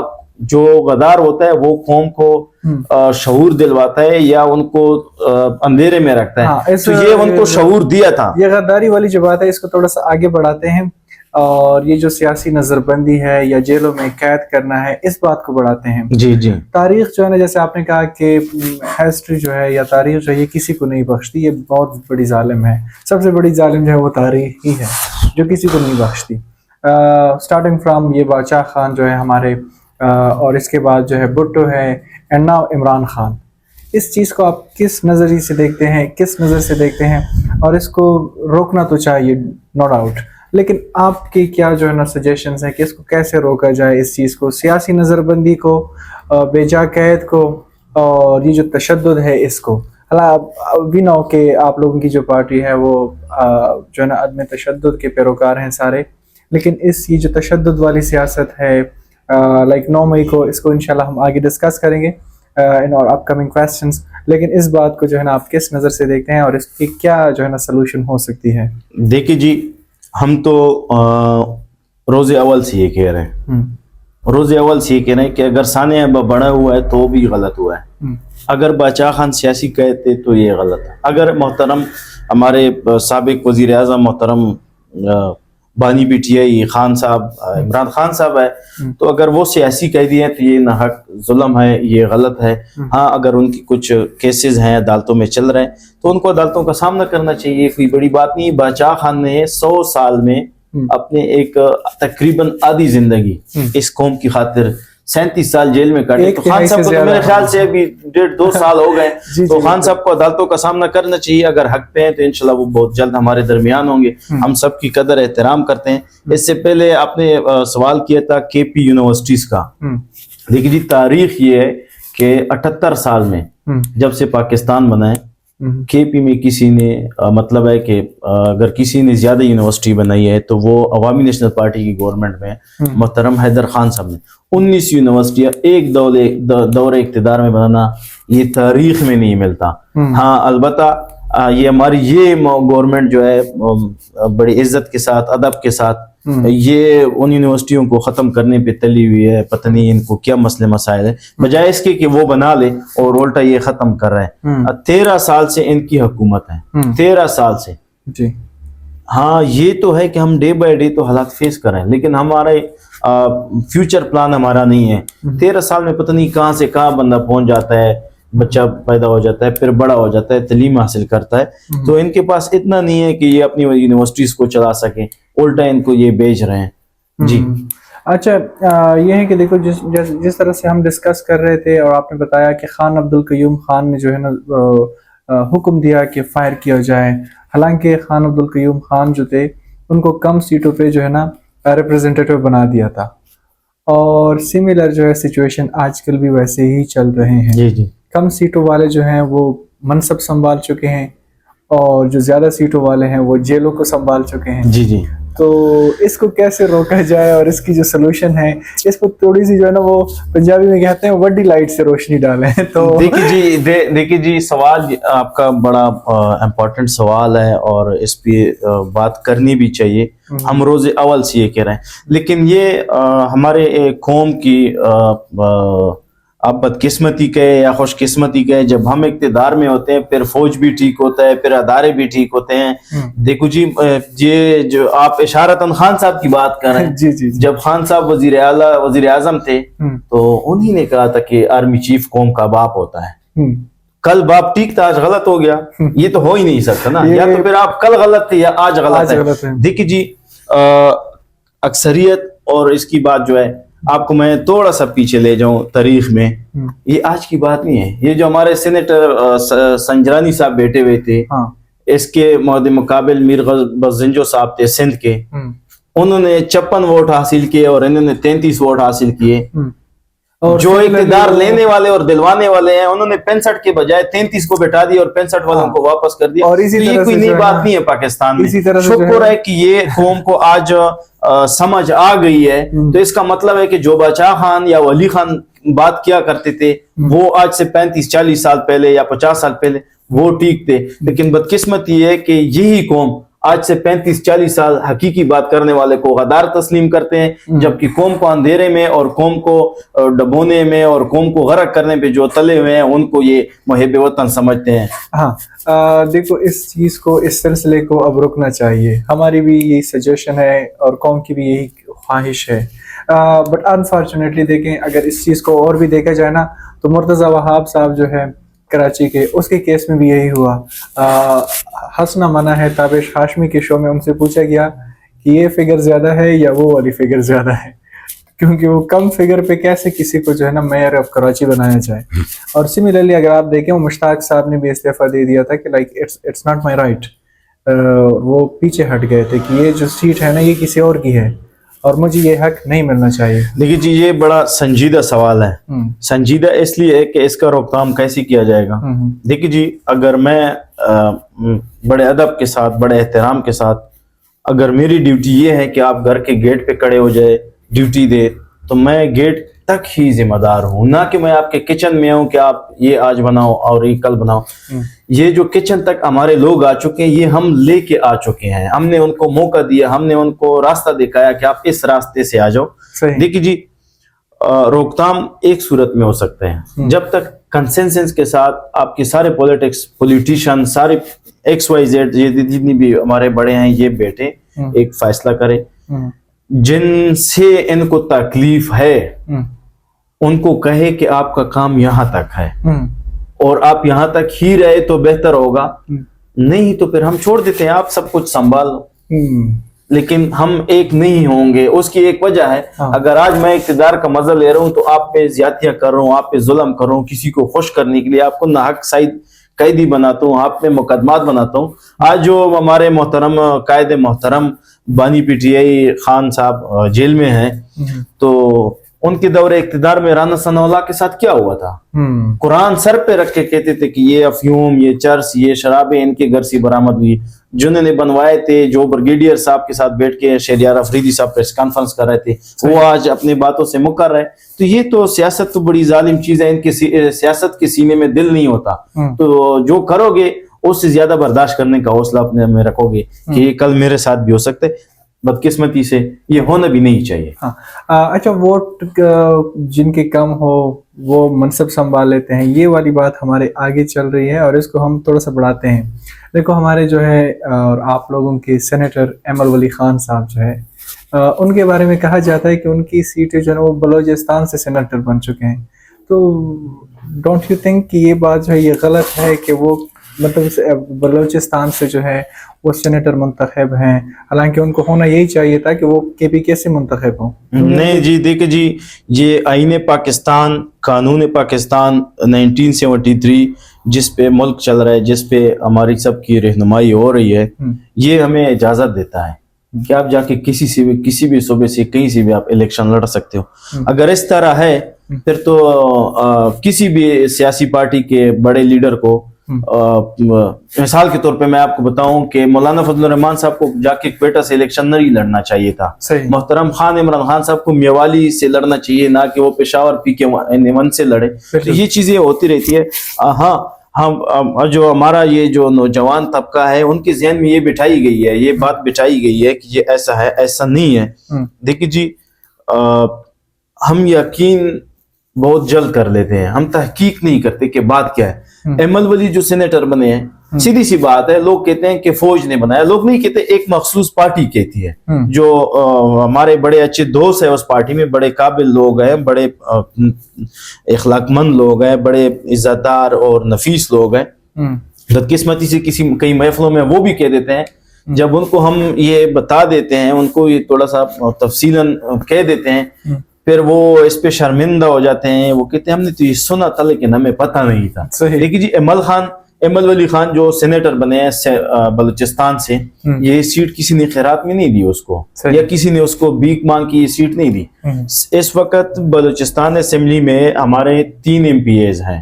جو غدار ہوتا ہے وہ قوم کو شعور دلواتا ہے یا ان کو اندھیرے میں رکھتا ہے؟ تو یہ ان کو شعور دیا تھا. یہ غداری والی جو بات ہے اس کو تھوڑا سا آگے بڑھاتے ہیں, اور یہ جو سیاسی نظر بندی ہے یا جیلوں میں قید کرنا ہے, اس بات کو بڑھاتے ہیں. جی جی, تاریخ جو ہے نا, جیسے آپ نے کہا کہ ہسٹری جو ہے یا تاریخ جو ہے یہ کسی کو نہیں بخشتی, یہ بہت بڑی ظالم ہے. سب سے بڑی ظالم جو ہے وہ تاریخ ہی ہے جو کسی کو نہیں بخشتی. اسٹارٹنگ فرام یہ باچا خان جو ہے ہمارے, اور اس کے بعد جو ہے بھٹو ہے, اینڈ ناؤ عمران خان. اس چیز کو آپ کس نظریے سے دیکھتے ہیں, کس نظر سے دیکھتے ہیں؟ اور اس کو روکنا تو چاہیے نو ڈاؤٹ, لیکن آپ کی کیا جو ہے نا سجیشنز ہیں کہ اس کو کیسے روکا جائے, اس چیز کو, سیاسی نظر بندی کو, بے جا قید کو, اور یہ جو تشدد ہے اس کو؟ بھی نو کہ آپ لوگوں کی جو پارٹی ہے وہ جو ہے نا عدم تشدد کے پیروکار ہیں سارے, لیکن اس یہ جو تشدد والی سیاست ہے, لائک 9 مئی کو اس کو انشاءاللہ ہم آگے ڈسکس کریں گے ان اور اپ کمنگ کویسچنز. لیکن اس بات کو جو ہے نا آپ کس نظر سے دیکھتے ہیں اور اس کی کیا جو ہے نا سلوشن ہو سکتی ہے؟ دیکھیے جی, ہم تو روز اول سے یہ کہہ رہے ہیں, روز اول سے یہ کہہ رہے ہیں کہ اگر ثانیہ بڑا ہوا ہے تو بھی غلط ہوا ہے, اگر باچا خان سیاسی قید تھے تو یہ غلط ہے. اگر محترم ہمارے سابق وزیر اعظم محترم بانی پی ٹی آئی خان صاحب, عمران خان صاحب ہے, تو اگر وہ سیاسی قیدی ہیں تو یہ ناحق ظلم ہے, یہ غلط ہے. ہاں, اگر ان کی کچھ کیسز ہیں عدالتوں میں چل رہے ہیں تو ان کو عدالتوں کا سامنا کرنا چاہیے, کوئی بڑی بات نہیں. باچا خان نے 100 سال میں اپنے ایک تقریباً آدھی زندگی اس قوم کی خاطر 37 سال جیل میں کاٹے, تو خان صاحب کو تو میرے خیال سے ابھی 1.5-2 سال ہو گئے. تو خان صاحب کو عدالتوں کا سامنا کرنا چاہیے. اگر حق پہ ہیں تو انشاءاللہ وہ بہت جلد ہمارے درمیان ہوں گے. ہم سب کی قدر احترام کرتے ہیں. اس سے پہلے آپ نے سوال کیا تھا کے پی یونیورسٹیز کا. دیکھیے جی, تاریخ یہ ہے کہ 78 سال میں جب سے پاکستان بنا ہے, کے پی میں کسی نے مطلب ہے کہ اگر کسی نے زیادہ یونیورسٹی بنائی ہے تو وہ عوامی نیشنل پارٹی کی گورنمنٹ میں محترم حیدر خان صاحب نے 19 یونیورسٹیاں ایک دور اقتدار میں بنانا یہ تاریخ میں نہیں ملتا. ہاں البتہ یہ ہماری یہ گورنمنٹ جو ہے بڑی عزت کے ساتھ ادب کے ساتھ یہ ان یونیورسٹیوں کو ختم کرنے پہ تلی ہوئی ہے. پتہ نہیں ان کو کیا مسئلے مسائل ہیں, بجائے اس کے کہ وہ بنا لے اور الٹا یہ ختم کر رہے ہیں. 13 سال سے ان کی حکومت ہے, 13 سال سے. جی ہاں یہ تو ہے کہ ہم ڈے بائی ڈے تو حالات فیس کر رہے ہیں, لیکن ہمارے فیوچر پلان ہمارا نہیں ہے. 13 سال میں پتہ نہیں کہاں سے کہاں بندہ پہنچ جاتا ہے, بچہ پیدا ہو جاتا ہے, پھر بڑا ہو جاتا ہے, تعلیم حاصل کرتا ہے. تو ان کے پاس اتنا نہیں ہے کہ یہ اپنی یونیورسٹیز کو چلا سکیں, الٹا ان کو یہ بیچ رہے ہیں. جی اچھا, یہ ہے کہ دیکھو جس طرح سے ہم ڈسکس کر رہے تھے اور آپ نے بتایا کہ خان عبد القیوم خان نے جو ہے نا حکم دیا کہ فائر کیا جائے, حالانکہ خان عبد القیوم خان جو تھے ان کو کم سیٹوں پہ جو ہے نا ریپرزنٹیٹیو بنا دیا تھا, اور سملر جو ہے سچویشن آج کل بھی ویسے ہی چل رہے ہیں. جی جی کم سیٹوں والے جو ہیں وہ منصب سنبھال چکے ہیں, اور جو زیادہ سیٹوں والے ہیں وہ جیلوں کو سنبھال چکے ہیں. جی جی تو اس کو کیسے روکا جائے, اور اس کی جو سلوشن ہے اس کو تھوڑی سی جو ہے نا وہ پنجابی میں کہتے ہیں وڈی لائٹ سے روشنی ڈالیں. تو دیکھیے جی سوال آپ کا بڑا امپورٹنٹ سوال ہے, اور اس پہ بات کرنی بھی چاہیے. ہم روز اول سے یہ کہہ رہے ہیں, لیکن یہ ہمارے قوم کی آپ بدقسمتی کہے یا خوش قسمتی کہے, جب ہم اقتدار میں ہوتے ہیں پھر فوج بھی ٹھیک ہوتا ہے, پھر ادارے بھی ٹھیک ہوتے ہیں. دیکھو جی یہ جو آپ اشارتاً خان صاحب کی بات کر رہے ہیں, جی جب خان صاحب وزیر اعظم تھے تو انہی نے کہا تھا کہ آرمی چیف قوم کا باپ ہوتا ہے. کل باپ ٹھیک تھا آج غلط ہو گیا, یہ تو ہو ہی نہیں سکتا نا. یا تو پھر آپ کل غلط تھے یا آج غلط ہے. دیکھیے جی اکثریت, اور اس کی بات جو ہے آپ کو میں تھوڑا سا پیچھے لے جاؤں تاریخ میں, یہ آج کی بات نہیں ہے. یہ جو ہمارے سینیٹر سنجرانی صاحب بیٹھے ہوئے تھے, اس کے مقابل میر بزنجو صاحب تھے سندھ کے, انہوں نے 56 ووٹ حاصل کیے اور انہوں نے 33 ووٹ حاصل کیے. جو اقتدار لینے والے اور دلوانے والے ہیں انہوں نے 65 کے بجائے 33 کو بٹھا دیا اور 65 والوں کو واپس کر دیا. یہ کوئی نئی بات نہیں ہے پاکستان میں. شکر ہے کہ یہ قوم کو آج سمجھ آ گئی ہے. تو اس کا مطلب ہے کہ جو باچا خان یا ولی خان بات کیا کرتے تھے وہ آج سے 35-40 سال پہلے یا 50 سال پہلے وہ ٹھیک تھے. لیکن بدقسمت یہ ہے کہ یہی قوم آج سے 35-40 سال حقیقی بات کرنے والے کو غدار تسلیم کرتے ہیں, جبکہ قوم کو اندھیرے میں اور قوم کو ڈبونے میں اور قوم کو غرق کرنے پہ جو تلے ہوئے ہیں ان کو یہ محب وطن سمجھتے ہیں. ہاں دیکھو اس چیز کو, اس سلسلے کو اب رکنا چاہیے. ہماری بھی یہی سجیشن ہے اور قوم کی بھی یہی خواہش ہے. بٹ انفارچونیٹلی دیکھیں اگر اس چیز کو اور بھی دیکھا جائے نا تو مرتضیٰ وہاب صاحب جو ہے کراچی کے, اس کے کیس میں بھی یہی ہوا. ہنسنا منع ہے. تابش ہاشمی کے شو میں ان سے پوچھا گیا کہ یہ فگر زیادہ ہے یا وہ والی فگر زیادہ ہے, کیونکہ وہ کم فگر پہ کیسے کسی کو جو ہے نا میئر آف کراچی بنایا جائے. اور سملرلی اگر آپ دیکھیں وہ مشتاق صاحب نے بھی استعفیٰ دے دیا تھا کہ like it's not my right. وہ پیچھے ہٹ گئے تھے کہ یہ جو سیٹ ہے نا یہ کسی اور کی ہے اور مجھے یہ حق نہیں ملنا چاہیے. دیکھیے جی یہ بڑا سنجیدہ سوال ہے. سنجیدہ اس لیے ہے کہ اس کا روک تھام کیسے کیا جائے گا. دیکھیے جی اگر میں بڑے ادب کے ساتھ بڑے احترام کے ساتھ, اگر میری ڈیوٹی یہ ہے کہ آپ گھر کے گیٹ پہ کھڑے ہو جائے ڈیوٹی دے, تو میں گیٹ تک ہی ذمہ دار ہوں, نہ کہ میں آپ کے کچن میں ہوں کہ آپ یہ آج بناؤ اور یہ کل بناؤ. یہ جو کچن تک ہمارے لوگ آ چکے ہیں یہ ہم لے کے آ چکے ہیں. ہم نے ان کو موقع دیا, ہم نے ان کو راستہ دکھایا کہ آپ اس راستے سے آ جاؤ. دیکھیے جی روک تھام ایک صورت میں ہو سکتے ہیں جب تک کنسنسس کے ساتھ آپ کے سارے پولیٹیشین سارے XYZ جتنی بھی ہمارے بڑے ہیں یہ بیٹھے ایک فیصلہ کرے. جن سے ان کو تکلیف ہے ان کو کہے کہ آپ کا کام یہاں تک ہے اور آپ یہاں تک ہی رہے تو بہتر ہوگا, نہیں تو پھر ہم چھوڑ دیتے ہیں آپ سب کچھ سنبھال لو. لیکن ہم ایک نہیں ہوں گے. اس کی ایک وجہ ہے, اگر آج میں اقتدار کا مزہ لے رہا ہوں تو آپ پہ زیادتیاں کر رہا ہوں, آپ پہ ظلم کر رہا ہوں, کسی کو خوش کرنے کے لیے آپ کو ناحق قیدی بناتا ہوں, آپ پہ مقدمات بناتا ہوں. آج جو ہمارے محترم قائد محترم بانی PTI خان صاحب جیل میں ہیں تو ان کے دور اقتدار میں رانا ثناء اللہ کے ساتھ کیا ہوا تھا؟ قرآن سر پہ رکھ کے کہتے تھے کہ یہ افیون، یہ چرس، یہ شرابیں ان کے گھر سے برآمد ہوئی. جنہوں نے بنوائے تھے، جو بریگیڈیئر صاحب کے ساتھ بیٹھ کے شہریار افریدی صاحب پریس کانفرنس کر رہے تھے، وہ آج اپنے باتوں سے مکر رہے. تو یہ تو سیاست تو بڑی ظالم چیز ہے. ان کے سیاست کے سینے میں دل نہیں ہوتا. تو جو کرو گے اس سے زیادہ برداشت کرنے کا حوصلہ اپنے میں رکھو گے کہ یہ کل میرے ساتھ بھی ہو سکتا ہے. بدقسمتی سے یہ ہونا بھی نہیں چاہیے. اچھا، ووٹ جن کے کم ہو وہ منصب سنبھال لیتے ہیں، یہ والی بات ہمارے آگے چل رہی ہے اور اس کو ہم تھوڑا سا بڑھاتے ہیں. دیکھو ہمارے جو ہے اور آپ لوگوں کے سینیٹر ایمل ولی خان صاحب جو ہے، ان کے بارے میں کہا جاتا ہے کہ ان کی سیٹ جو ہے وہ بلوچستان سے سینیٹر بن چکے ہیں. تو ڈونٹ یو تھنک کہ یہ بات جو ہے یہ غلط ہے کہ وہ مطلب بلوچستان سے جو ہے وہ سینیٹر منتخب ہیں، حالانکہ ان کو ہونا یہی چاہیے تھا کہ وہ کے پی کے سے منتخب ہوں؟ نہیں جی، دیکھیں جی، یہ آئین پاکستان، قانون پاکستان 1973 جس پہ ملک چل رہا ہے، جس پہ ہماری سب کی رہنمائی ہو رہی ہے، یہ ہمیں اجازت دیتا ہے کہ آپ جا کے کسی بھی صوبے سے کہیں سے بھی آپ الیکشن لڑ سکتے ہو. اگر اس طرح ہے پھر تو کسی بھی سیاسی پارٹی کے بڑے لیڈر کو، مثال کے طور پہ میں آپ کو بتاؤں کہ مولانا فضل الرحمان صاحب کو جا کے کوئٹہ سے الیکشن نہیں لڑنا چاہیے تھا. محترم خان عمران خان صاحب کو میوالی سے لڑنا چاہیے، نہ کہ وہ پشاور PK1 سے لڑے. تو یہ چیزیں ہوتی رہتی ہے. ہاں، ہم جو ہمارا یہ جو نوجوان طبقہ ہے ان کے ذہن میں یہ بٹھائی گئی ہے، یہ بات بٹھائی گئی ہے کہ یہ ایسا ہے، ایسا نہیں ہے. دیکھیے جی، ہم یقین بہت جلد کر لیتے ہیں، ہم تحقیق نہیں کرتے کہ بات کیا ہے. ایمل ولی جو سینیٹر بنے ہیں، سیدھی سی بات ہے، لوگ کہتے ہیں کہ فوج نے بنایا. لوگ نہیں کہتے، ایک مخصوص پارٹی کہتی ہے. جو ہمارے بڑے اچھے دوست ہیں اس پارٹی میں، بڑے قابل لوگ ہیں، بڑے اخلاق مند لوگ ہیں، بڑے عزت دار اور نفیس لوگ ہیں. بدقسمتی سے کئی محفلوں میں وہ بھی کہہ دیتے ہیں، جب ان کو ہم یہ بتا دیتے ہیں، ان کو یہ تھوڑا سا تفصیلاً کہہ دیتے ہیں، پھر وہ اس پہ شرمندہ ہو جاتے ہیں. وہ کہتے ہیں ہم نے تو یہ سنا تھا لیکن ہمیں پتہ نہیں تھا. دیکھیے جی، ایمل ولی خان جو سینیٹر بنے ہیں بلوچستان سے، یہ سیٹ کسی نے خیرات میں نہیں دی اس کو، یا کسی نے اس کو بھیک مانگ کی یہ سیٹ نہیں دی. اس وقت بلوچستان اسمبلی میں ہمارے 3 MPAs ہیں.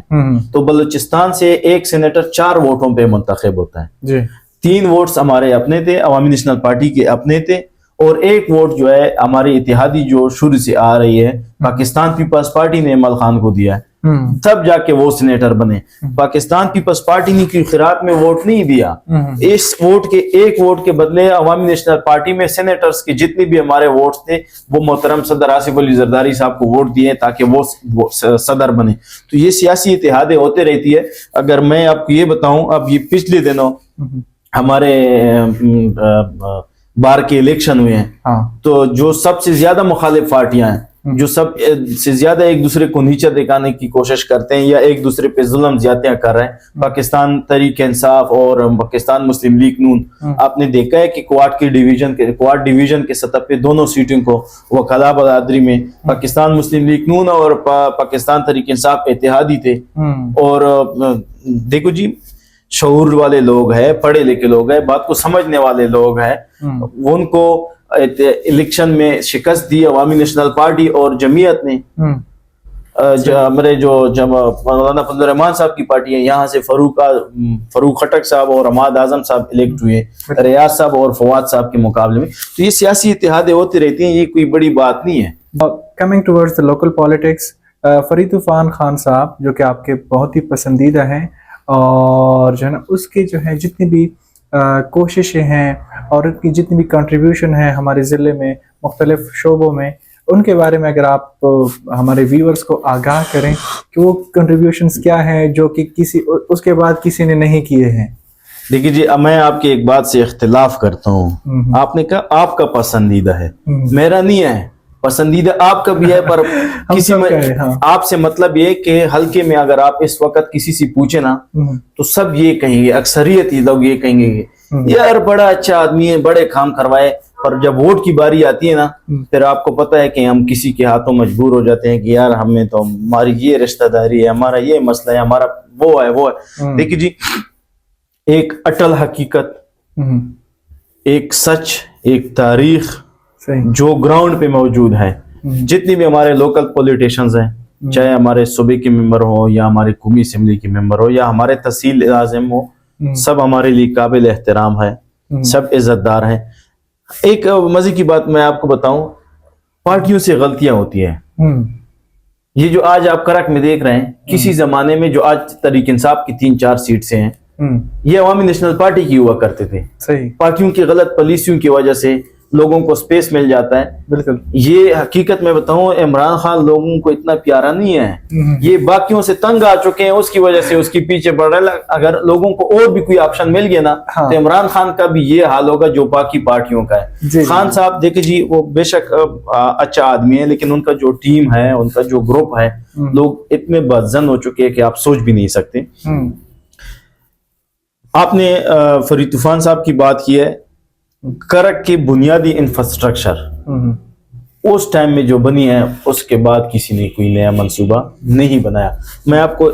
تو بلوچستان سے ایک سینیٹر 4 ووٹوں پہ منتخب ہوتا ہے. 3 ووٹس ہمارے اپنے تھے، عوامی نیشنل پارٹی کے اپنے تھے، اور 1 ووٹ جو ہے ہماری اتحادی جو شروع سے آ رہی ہے پاکستان پیپلز پارٹی نے ایمل خان کو دیا ہے، تب جا کے وہ سینیٹر بنے. پاکستان پیپلز پارٹی نے کی خیرات میں ووٹ نہیں دیا. اس ووٹ کے 1 ووٹ کے بدلے عوامی نیشنل پارٹی میں سینیٹرز کے جتنے بھی ہمارے ووٹس تھے وہ محترم صدر آصف علی زرداری صاحب کو ووٹ دیے تاکہ وہ صدر بنے. تو یہ سیاسی اتحادیں ہوتے رہتی ہے. اگر میں آپ کو یہ بتاؤں، اب یہ پچھلے دنوں ہمارے بار کے الیکشن ہوئے ہیں، تو جو سب سے زیادہ مخالف پارٹیاں ہیں، جو سب سے زیادہ ایک دوسرے کو نیچا دکھانے کی کوشش کرتے ہیں یا ایک دوسرے پہ ظلم زیادتیاں کر رہے ہیں، پاکستان تحریک انصاف اور پاکستان مسلم لیگ نون. آپ نے دیکھا ہے کہ کوارٹ ڈویژن کے سطح پہ دونوں سیٹوں کو وکلا برادری میں پاکستان مسلم لیگ نون اور پاکستان تحریک انصاف اتحادی تھے. اور دیکھو جی، شعور والے لوگ ہیں، پڑھے لکھے لوگ ہیں، بات کو سمجھنے والے لوگ ہیں، ان کو الیکشن میں شکست دی عوامی نیشنل پارٹی اور جمعیت نے. ہمارے جو مولانا فضل الرحمان صاحب کی پارٹی ہے، یہاں سے فاروق خٹک صاحب اور حماد اعظم صاحب الیکٹ ہوئے ریاض صاحب اور فواد صاحب کے مقابلے میں. تو یہ سیاسی اتحادیں ہوتی رہتی ہیں، یہ کوئی بڑی بات نہیں ہے. Coming towards the local politics, Farid طوفان خان صاحب جو کہ آپ کے بہت ہی پسندیدہ ہیں، اور جو ہے نا اس کی جو ہے جتنی بھی کوششیں ہیں اور ان کی جتنی بھی کنٹریبیوشن ہے ہمارے ضلع میں مختلف شعبوں میں، ان کے بارے میں اگر آپ ہمارے ویورز کو آگاہ کریں کہ وہ کنٹریبیوشنز کیا ہیں جو کہ اس کے بعد کسی نے نہیں کیے ہیں. دیکھیے جی، میں آپ کی ایک بات سے اختلاف کرتا ہوں. آپ نے کہا آپ کا پسندیدہ ہے، میرا نہیں ہے. پسندیدہ آپ کا بھی ہے، پر کسی میں آپ سے مطلب یہ کہ حلقے میں اگر آپ اس وقت کسی سے پوچھیں نا تو سب یہ کہیں گے، اکثریت ہی لوگ یہ کہیں گے یار بڑا اچھا آدمی ہے، بڑے کام کروائے. پر جب ووٹ کی باری آتی ہے نا، پھر آپ کو پتہ ہے کہ ہم کسی کے ہاتھوں مجبور ہو جاتے ہیں کہ یار ہمیں تو ہماری یہ رشتہ داری ہے، ہمارا یہ مسئلہ ہے، ہمارا وہ ہے. دیکھیے جی، ایک اٹل حقیقت، ایک سچ، ایک تاریخ جو گراؤنڈ پہ موجود ہے، جتنی بھی ہمارے لوکل پولیٹیشنز ہیں, چاہے ہمارے صوبے کے ممبر ہو یا ہمارے قومی اسمبلی کے ممبر ہو یا ہمارے تحصیل عاظم ہو, سب ہمارے لیے قابل احترام ہے, سب عزت دار ہیں. ایک مزے کی بات میں آپ کو بتاؤں, پارٹیوں سے غلطیاں ہوتی ہیں. یہ جو آج آپ کرک میں دیکھ رہے ہیں, کسی زمانے میں جو آج تحریک انصاف کی 3-4 سیٹ سے ہیں, یہ عوامی نیشنل پارٹی کی ہوا کرتے تھے. صحیح. پارٹیوں کی غلط پالیسیوں کی وجہ سے لوگوں کو سپیس مل جاتا ہے. بالکل. یہ حقیقت میں بتاؤں, عمران خان لوگوں کو اتنا پیارا نہیں ہے, یہ باقیوں سے تنگ آ چکے ہیں, اس کی وجہ سے اس کے پیچھے پڑ رہے. اگر لوگوں کو اور بھی کوئی آپشن مل گیا نا, تو عمران خان کا بھی یہ حال ہوگا جو باقی پارٹیوں کا ہے. خان صاحب دیکھیں جی, وہ بے شک اچھا آدمی ہے, لیکن ان کا جو ٹیم ہے, ان کا جو گروپ ہے, لوگ اتنے بدزن ہو چکے ہیں کہ آپ سوچ بھی نہیں سکتے. آپ نے فرید طوفان صاحب کی بات کی ہے, کرک کی بنیادی انفراسٹرکچر اس ٹائم میں جو بنی ہے, اس کے بعد کسی نے کوئی نیا منصوبہ نہیں بنایا. میں آپ کو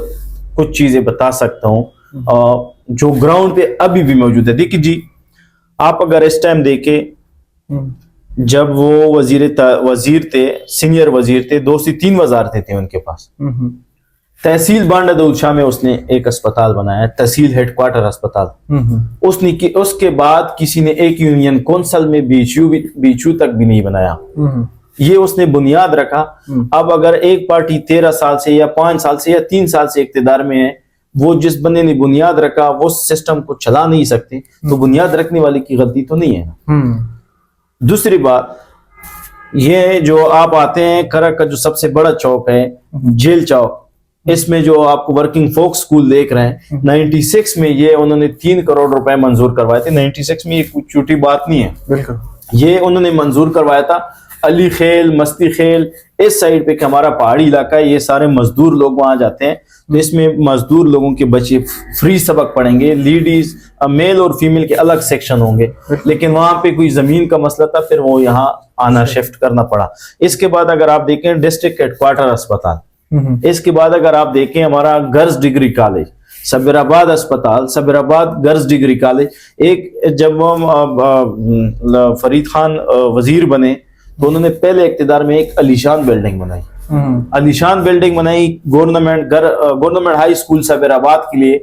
کچھ چیزیں بتا سکتا ہوں جو گراؤنڈ پہ ابھی بھی موجود ہے. دیکھیں جی, آپ اگر اس ٹائم دیکھیں, جب وہ وزیر تھے, سینئر وزیر تھے, 2 سے 3 وزارتیں تھیں ان کے پاس. تحصیل بانڈا دود شاہ میں اس نے ایک اسپتال بنایا, تحصیل ہیڈ کوارٹر اسپتال. اس کے بعد کسی نے ایک یونین کونسل میں بیچو تک بھی نہیں بنایا. یہ اس نے بنیاد رکھا. اب اگر ایک پارٹی 13 سال سے یا 5 سال سے یا 3 سال سے اقتدار میں ہے, وہ جس بندے نے بنیاد رکھا وہ سسٹم کو چلا نہیں سکتے, تو بنیاد رکھنے والے کی غلطی تو نہیں ہے. دوسری بات یہ, جو آپ آتے ہیں کرک کا جو سب سے بڑا چوک ہے جیل چوک, اس میں جو آپ کو ورکنگ فوک سکول دیکھ رہے ہیں, 96 میں یہ انہوں نے 3 کروڑ روپے منظور کوائے تھے. 96 میں یہ کوئی چھوٹی بات نہیں ہے. بالکل. یہ انہوں نے منظور کروایا تھا. علی خیل, مستی خیل, اس سائڈ پہ کہ ہمارا پہاڑی علاقہ ہے, یہ سارے مزدور لوگ وہاں جاتے ہیں, تو اس میں مزدور لوگوں کے بچے فری سبق پڑھیں گے. لیڈیز, میل اور فیمیل کے الگ سیکشن ہوں گے, لیکن وہاں پہ کوئی زمین کا مسئلہ تھا, پھر وہ یہاں آنا شفٹ کرنا پڑا. اس کے بعد اگر آپ دیکھیں ڈسٹرکٹ ہیڈ کوارٹر اسپتال, اس کے بعد اگر آپ دیکھیں ہمارا گرلز ڈگری کالج, صبر آباد اسپتال, صبر آباد گرلز ڈگری کالج. ایک جب فرید خان وزیر بنے تو انہوں نے پہلے اقتدار میں ایک علیشان بلڈنگ بنائی. علیشان بلڈنگ بنائی گورنمنٹ ہائی اسکول صبر آباد کے لیے.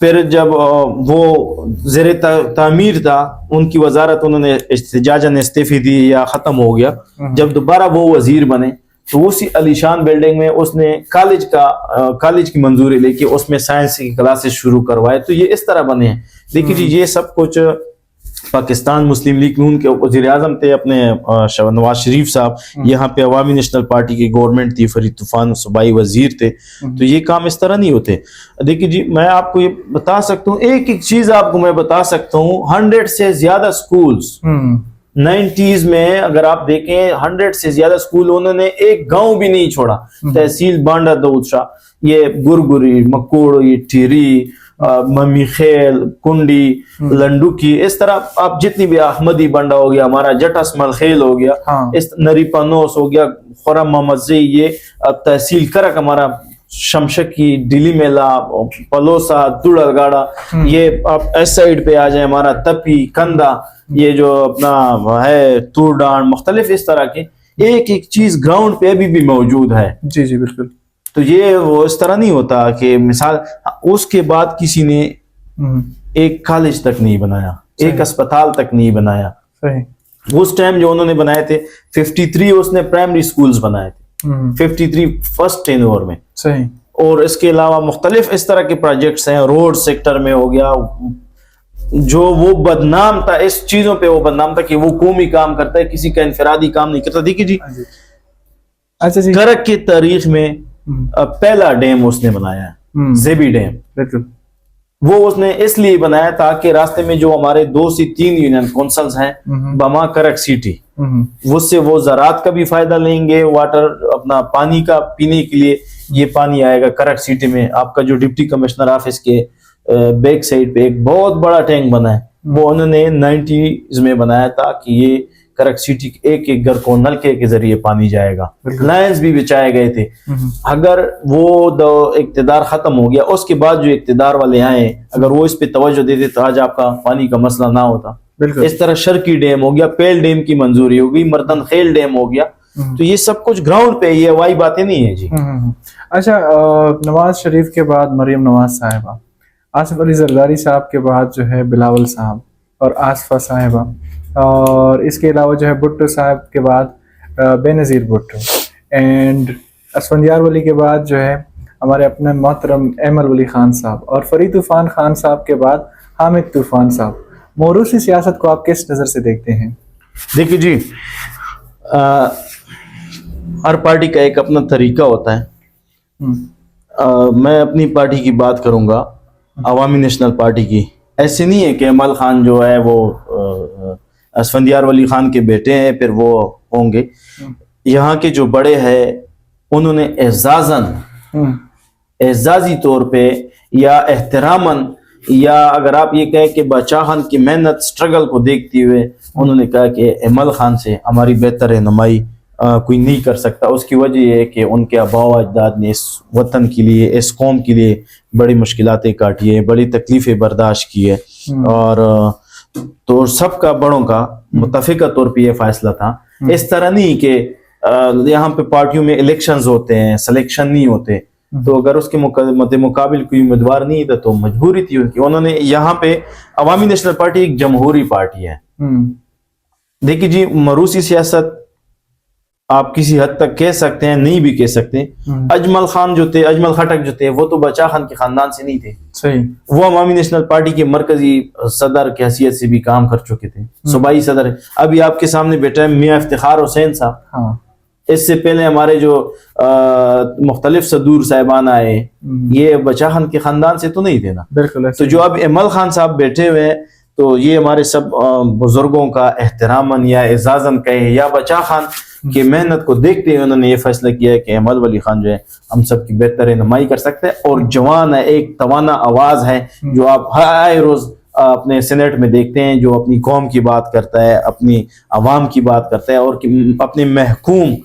پھر جب وہ زیر تعمیر تھا, ان کی وزارت انہوں نے احتجاجاً استعفی دی یا ختم ہو گیا. جب دوبارہ وہ وزیر بنے تو اسی علیشان بلڈنگ میں اس نے کالج کی منظوری لے کے اس میں سائنس کی کلاسز شروع کروائے. تو یہ اس طرح بنے ہیں. دیکھیے جی, یہ سب کچھ پاکستان مسلم لیگ نون کے وزیر اعظم تھے اپنے نواز شریف صاحب, یہاں پہ عوامی نیشنل پارٹی کی گورنمنٹ تھی, فرید طوفان صوبائی وزیر تھے. تو یہ کام اس طرح نہیں ہوتے. دیکھیے جی, میں آپ کو یہ بتا سکتا ہوں, ایک چیز آپ کو میں بتا سکتا ہوں, 100 سے زیادہ سکولز 90s میں اگر آپ دیکھیں 100 سے زیادہ سکول انہوں نے ایک گاؤں بھی نہیں چھوڑا. تحصیل بانڈا دود شاہ, یہ گرگری, مکوڑی, ٹیری, ممی خیل, کنڈی, لنڈو کی, اس طرح آپ جتنی بھی, احمدی بنڈا ہو گیا, ہمارا جٹ اسمل خیل ہو گیا, اس نری پانوس ہو گیا, خورم محمد زی, یہ تحصیل کرک ہمارا شمشکی, ڈیلی میلا, پلوسا, دوڑا گاڑا, یہ آپ اس سائڈ پہ آ جائیں ہمارا تپی, کندہ, یہ جو اپنا ہے تور ڈان, مختلف اس طرح کے ایک چیز گراؤنڈ پہ ابھی بھی موجود ہے. جی جی بالکل. تو یہ وہ اس طرح نہیں ہوتا کہ مثال اس کے بعد کسی نے ایک کالج تک نہیں بنایا, ایک اسپتال تک نہیں بنایا. اس ٹائم جو انہوں نے بنائے تھے 53 اس نے پرائمری سکولز بنائے تھے, 53 فرسٹ ٹینور میں. صحیح. اور اس کے علاوہ مختلف اس طرح کے پروجیکٹس ہیں, روڈ سیکٹر میں ہو گیا, جو وہ بدنام تھا اس چیزوں پہ, وہ بدنام تھا کہ وہ قومی کام کرتا ہے, کسی کا انفرادی کام نہیں کرتا. دیکھیے جی, اچھا جی, کرک کی تاریخ میں پہلا ڈیم اس نے بنایا ہے, زیبی ڈیم. وہ اس نے اس لیے بنایا تاکہ راستے میں جو ہمارے 2 سے 3 یونین کونسلز ہیں بما کرک سٹی, اس سے وہ زراعت کا بھی فائدہ لیں گے, واٹر اپنا پانی کا پینے کے لیے یہ پانی آئے گا کرک سٹی میں. آپ کا جو ڈپٹی کمشنر آفس کے بیک سائڈ پہ ایک بہت بڑا ٹینک بنا ہے, وہ انہوں نے 90s میں بنایا تھا کہ یہ کرک سٹی ایک ایک گھر کو نلکے کے ذریعے پانی جائے گا. لائنز بھی بچائے گئے تھے. اگر وہ اقتدار ختم ہو گیا, اس کے بعد جو اقتدار والے آئے, اگر وہ اس پہ توجہ دیتے تو آج آپ کا پانی کا مسئلہ نہ ہوتا. بالکل اس طرح شرکی ڈیم ہو گیا, پیل ڈیم کی منظوری ہو گئی, مردن خیل ڈیم ہو گیا. تو یہ سب کچھ گراؤنڈ پہ, یہ ہوائی باتیں نہیں ہیں جی. اچھا, نواز شریف کے بعد مریم نواز صاحبہ, آصف علی زرداری صاحب کے بعد جو ہے بلاول صاحب اور آصفہ صاحبہ, اور اس کے علاوہ جو ہے بھٹو صاحب کے بعد بے نظیر بھٹو, اینڈ اسفندیار ولی کے بعد جو ہے ہمارے اپنے محترم ایمل ولی خان صاحب, اور فرید طوفان خان صاحب کے بعد حامد طوفان صاحب. موروثی سیاست کو آپ کس نظر سے دیکھتے ہیں؟ دیکھیے جی, ہر پارٹی کا ایک اپنا طریقہ ہوتا ہے. میں اپنی پارٹی کی بات کروں گا, عوامی نیشنل پارٹی کی. ایسے نہیں ہے کہ ایمل خان جو ہے وہ اسفندیار ولی خان کے بیٹے ہیں پھر وہ ہوں گے. یہاں کے جو بڑے ہیں انہوں نے اعزازی طور پہ یا احتراماً, یا اگر آپ یہ کہیں کہ باچاخان کی محنت سٹرگل کو دیکھتے ہوئے انہوں نے کہا کہ ایمل خان سے ہماری بہتر رہنمائی کوئی نہیں کر سکتا. اس کی وجہ یہ ہے کہ ان کے آباء و اجداد نے اس وطن کے لیے, اس قوم کے لیے بڑی مشکلاتیں کاٹی ہیں, بڑی تکلیفیں برداشت کی ہے. اور تو سب کا بڑوں کا متفقہ طور پہ یہ فیصلہ تھا. اس طرح نہیں کہ یہاں پہ پارٹیوں میں الیکشنز ہوتے ہیں, سلیکشن نہیں ہوتے, تو اگر اس کے مقابل کوئی امیدوار نہیں تھا تو مجبوری تھی ان کی. انہوں نے یہاں پہ عوامی نیشنل پارٹی ایک جمہوری پارٹی ہے. دیکھیے جی, موروثی سیاست آپ کسی حد تک کہہ سکتے ہیں, نہیں بھی کہہ سکتے. اجمل خان جو تھے, اجمل خٹک جو تھے, وہ تو باچا خان کے خاندان سے نہیں تھے. صحیح. وہ عوامی نیشنل پارٹی کے مرکزی صدر کی حیثیت سے بھی کام کر چکے تھے, صوبائی صدر. ابھی آپ کے سامنے بیٹھے ہیں میاں افتخار حسین صاحب. اس سے پہلے ہمارے جو مختلف صدور صاحبان آئے, یہ باچا خان کے خاندان سے تو نہیں تھے نا. بالکل. تو جو اب ایمل خان صاحب بیٹھے ہوئے ہیں, تو یہ ہمارے سب بزرگوں کا احتراماً یا اعزازاً کہے, یا باچا خان کی محنت کو دیکھتے ہوئے انہوں نے یہ فیصلہ کیا ہے کہ ایمل ولی خان جو ہے ہم سب کی بہتر رہنمائی کر سکتے ہیں, اور جوان ہے, ایک توانا آواز ہے, جو آپ ہر روز اپنے سینیٹ میں دیکھتے ہیں, جو اپنی قوم کی بات کرتا ہے, اپنی عوام کی بات کرتا ہے, اور اپنے محکوم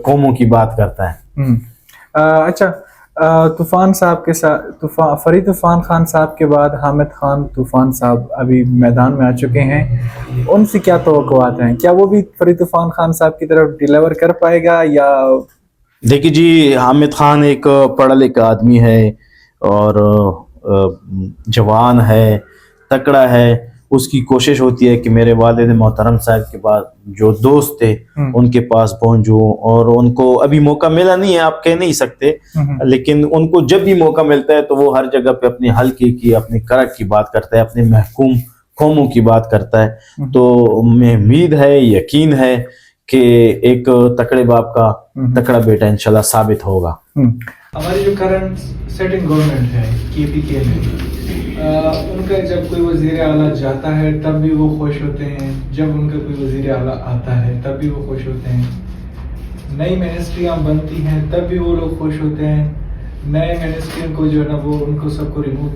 قوموں کی بات کرتا ہے. اچھا, طوفان صاحب کے ساتھ فرید طوفان خان صاحب کے بعد حامد خان طوفان صاحب ابھی میدان میں آ چکے ہیں. ان سے کیا توقعات ہیں؟ کیا وہ بھی فرید طوفان خان صاحب کی طرف ڈیلیور کر پائے گا یا؟ دیکھیے جی, حامد خان ایک پڑھا لکھا آدمی ہے, اور جوان ہے, تکڑا ہے. اس کی کوشش ہوتی ہے کہ میرے والد محترم صاحب کے بعد جو دوست تھے ان کے پاس پہنچوں, اور ان کو ابھی موقع ملا نہیں ہے, آپ کہہ نہیں سکتے, لیکن ان کو جب بھی موقع ملتا ہے تو وہ ہر جگہ پہ اپنے حلقے کی, اپنے کرک کی بات کرتا ہے, اپنے محکوم قوموں کی بات کرتا ہے. تو میں امید ہے, یقین ہے کہ ایک تکڑے باپ کا تکڑا بیٹا انشاءاللہ ثابت ہوگا. ہماری جو کرنٹ سیٹنگ گورنمنٹ ہے KPK میں, ان کا جب کوئی وزیر اعلیٰ جاتا ہے تب بھی وہ خوش ہوتے ہیں, جب ان کا کوئی وزیر اعلیٰ آتا ہے تب بھی وہ خوش ہوتے ہیں, نئی منسٹریاں بنتی ہیں تب بھی وہ لوگ خوش ہوتے ہیں, نئے منسٹریوں کو جو ہے نا وہ ان کو سب کو ریموو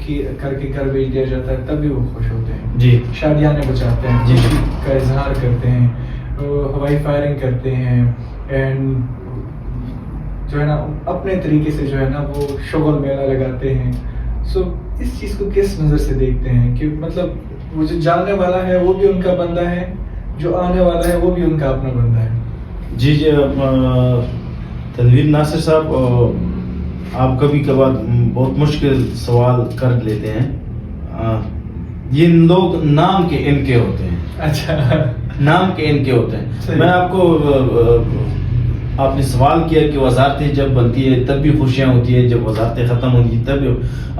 کر کے گھر بھیج دیا جاتا ہے تب بھی وہ خوش ہوتے ہیں. جی, شادیاں بچاتے ہیں, خوشی کا اظہار کرتے ہیں, ہوائی فائرنگ کرتے ہیں, اینڈ جو ہے نا اپنے طریقے سے جو ہے نا وہ شغل میلہ لگاتے ہیں. سو اس چیز کو کس نظر سے دیکھتے ہیں کہ مطلب وہ جو جانے والا ہے وہ بھی ان کا بندہ ہے, جو آنے والا ہے وہ بھی ان کا اپنا بندہ ہے. جی تنویر ناصر صاحب, آپ کبھی کبھار بہت مشکل سوال کر لیتے ہیں. یہ لوگ نام کے ان کے ہوتے ہیں. اچھا, نام کے ان کے ہوتے ہیں. میں آپ کو, آپ نے سوال کیا کہ وزارتیں جب بنتی ہے تب بھی خوشیاں ہوتی ہے, جب وزارتیں ختم ہوتی ہیں تب بھی.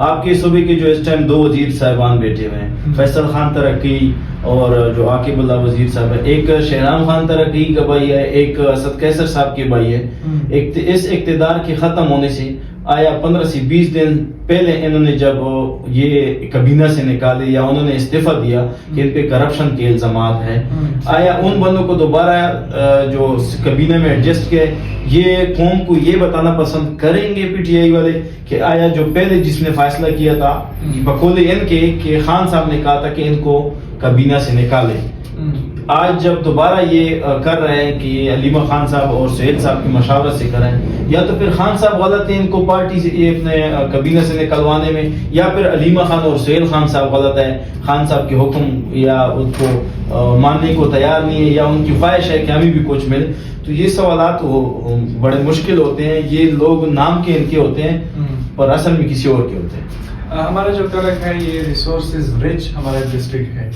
آپ کے صوبے کے جو اس ٹائم 2 وزیر صاحبان بیٹھے ہوئے ہیں, فیصل خان ترقی اور جو عاقب اللہ وزیر صاحب ہے, ایک شہرام خان ترقی کا بھائی ہے, ایک اسد قیصر صاحب کے بھائی ہے. اس اقتدار کے ختم ہونے سے آیا 15 سے 20 دن پہلے انہوں نے جب یہ کابینہ سے نکالے یا انہوں نے استعفیٰ دیا کہ ان پہ کرپشن کے الزامات ہیں, آیا ان بندوں کو دوبارہ جو کابینہ میں ایڈجسٹ کیا, یہ قوم کو یہ بتانا پسند کریں گے PTI والے کہ آیا جو پہلے جس نے فیصلہ کیا تھا بقول ان کے کہ خان صاحب نے کہا تھا کہ ان کو کابینہ سے نکالے, آج جب دوبارہ یہ کر رہے ہیں کہ یہ علیمہ خان صاحب اور سہیل صاحب کی مشاورت سے کریں، یا تو پھر خان صاحب غلط ہیں ان کو پارٹی سے یہ اپنے کابینہ سے نکلوانے میں، یا پھر علیمہ خان اور سہیل خان صاحب غلط ہے، خان صاحب کے حکم یا ان کو ماننے کو تیار نہیں ہے، یا ان کی خواہش ہے کہ ہمیں بھی کچھ ملے. تو یہ سوالات بڑے مشکل ہوتے ہیں. یہ لوگ نام کے ان کے ہوتے ہیں پر اصل میں کسی اور کے ہوتے ہیں. ہمارا جو کرک ہے یہ ریسورسز رچ ہمارا ڈسٹرکٹ ہے،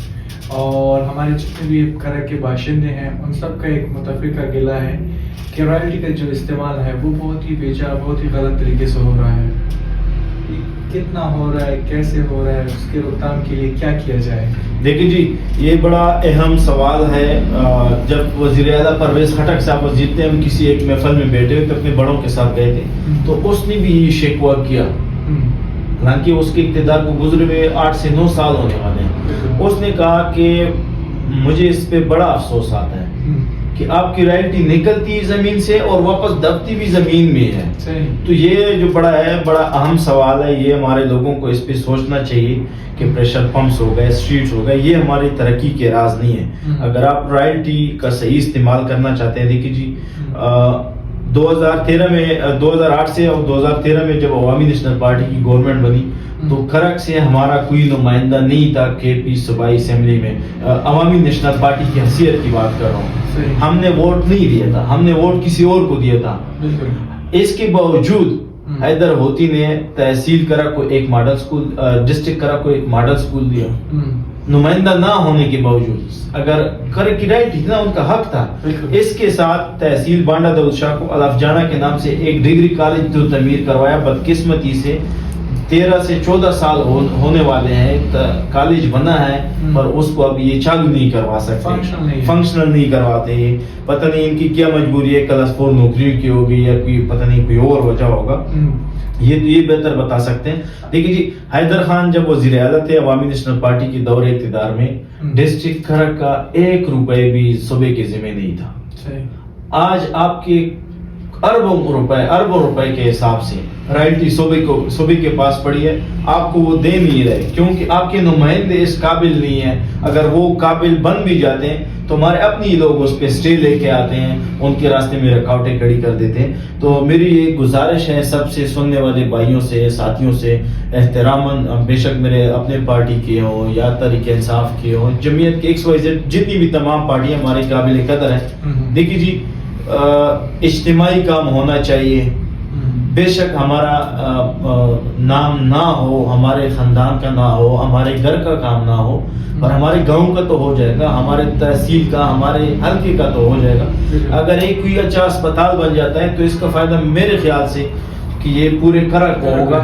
اور ہمارے جتنے بھی کرک کے باشندے ہیں ان سب کا ایک متفقہ گلہ ہے کہ رائلٹی کا جو استعمال ہے وہ بہت ہی بیجا، بہت ہی غلط طریقے سے ہو رہا ہے. کتنا ہو رہا ہے، کیسے ہو رہا ہے، اس کے روک کے لیے کیا کیا جائے؟ دیکھیں جی، یہ بڑا اہم سوال ہے. جب وزیر اعلیٰ پرویز خٹک صاحب جیتے ہم کسی ایک محفل میں بیٹھے ہوئے اپنے بڑوں کے ساتھ گئے تھے، تو اس نے بھی یہ شکوہ کیا. حالانکہ اس کے اقتدار کو گزرے ہوئے 8 سے 9 سال ہونے والے ہیں. اس نے کہا کہ مجھے اس پہ بڑا افسوس آتا ہے کہ آپ کی رائلٹی نکلتی زمین سے اور واپس دبتی بھی زمین میں ہے. تو یہ جو بڑا ہے، بڑا اہم سوال ہے. یہ ہمارے لوگوں کو اس پہ سوچنا چاہیے کہ پریشر پمپس ہو گئے، اسٹریٹس ہو گئے، یہ ہماری ترقی کے راز نہیں ہے. اگر آپ رائلٹی کا صحیح استعمال کرنا چاہتے ہیں، دیکھیے جی 2013 میں 2008 سے اور 2013 میں جب عوامی نیشنل پارٹی کی گورنمنٹ بنی تو کرک سے ہمارا کوئی نمائندہ نہیں تھا کے پی صوبائی اسمبلی میں. عوامی نیشنل پارٹی کی حیثیت کی بات کر رہا ہوں. ہم نے ووٹ نہیں دیا تھا، ہم نے ووٹ کسی اور کو دیا تھا. اس کے باوجود حیدر ہوتی نے تحصیل کرک کو ایک ماڈل اسکول، ڈسٹرکٹ کرک کو ایک ماڈل اسکول دیا. نمائندہ نہ ہونے کے باوجود اگر کرک کی رائٹ تھی نا، ان کا حق تھا. اس کے ساتھ تحصیل بانڈا داؤد شاہ کو الف جانا کے نام سے ایک ڈگری کالج تو تعمیر کروایا. بدقسمتی سے 13 سے 14 سال ہونے والے ہیں، کالج بنا ہے پر اس کو اب یہ چالو نہیں کروا سکتے، فنکشنل نہیں کرواتے. پتہ نہیں ان کی کیا مجبوری ہے، کلاس 4 نوکری کی ہوگی یا کوئی پتہ نہیں کوئی اور وجہ ہوگا. یہ بہتر بتا سکتے ہیں. دیکھیے جی، حیدر خان جب وزیر اعلیٰ تھے عوامی نیشنل پارٹی کی دور اقتدار میں، ڈسٹرکٹ کرک کا 1 روپے بھی صوبے کے ذمہ نہیں تھا. آج آپ کے اربوں روپے کے حساب سے رائلٹی صوبے کے پاس پڑی ہے، آپ کو وہ دے نہیں رہے کیونکہ آپ کے نمائندے اس قابل نہیں ہیں. اگر وہ قابل بن بھی جاتے ہیں تو ہمارے اپنی لوگ اس پہ سٹے لے کے آتے ہیں، ان کے راستے میں رکاوٹیں کھڑی کر دیتے ہیں. تو میری یہ گزارش ہے سب سے سننے والے بھائیوں سے، ساتھیوں سے، احتراماً بے شک میرے اپنے پارٹی کے ہوں یا تحریک انصاف کے ہوں، جمعیت کے XYZ جتنی بھی تمام پارٹیاں ہماری قابل قدر ہیں. دیکھیے جی، اجتماعی کام ہونا چاہیے. بے شک ہمارا نام نہ ہو، ہمارے خاندان کا نہ ہو، ہمارے گھر کا کام نہ ہو، پر ہمارے گاؤں کا تو ہو جائے گا، ہمارے تحصیل کا، ہمارے حلقے کا تو ہو جائے گا. اگر ایک کوئی اچھا اسپتال بن جاتا ہے تو اس کا فائدہ میرے خیال سے کہ یہ پورے کرک کو ہوگا،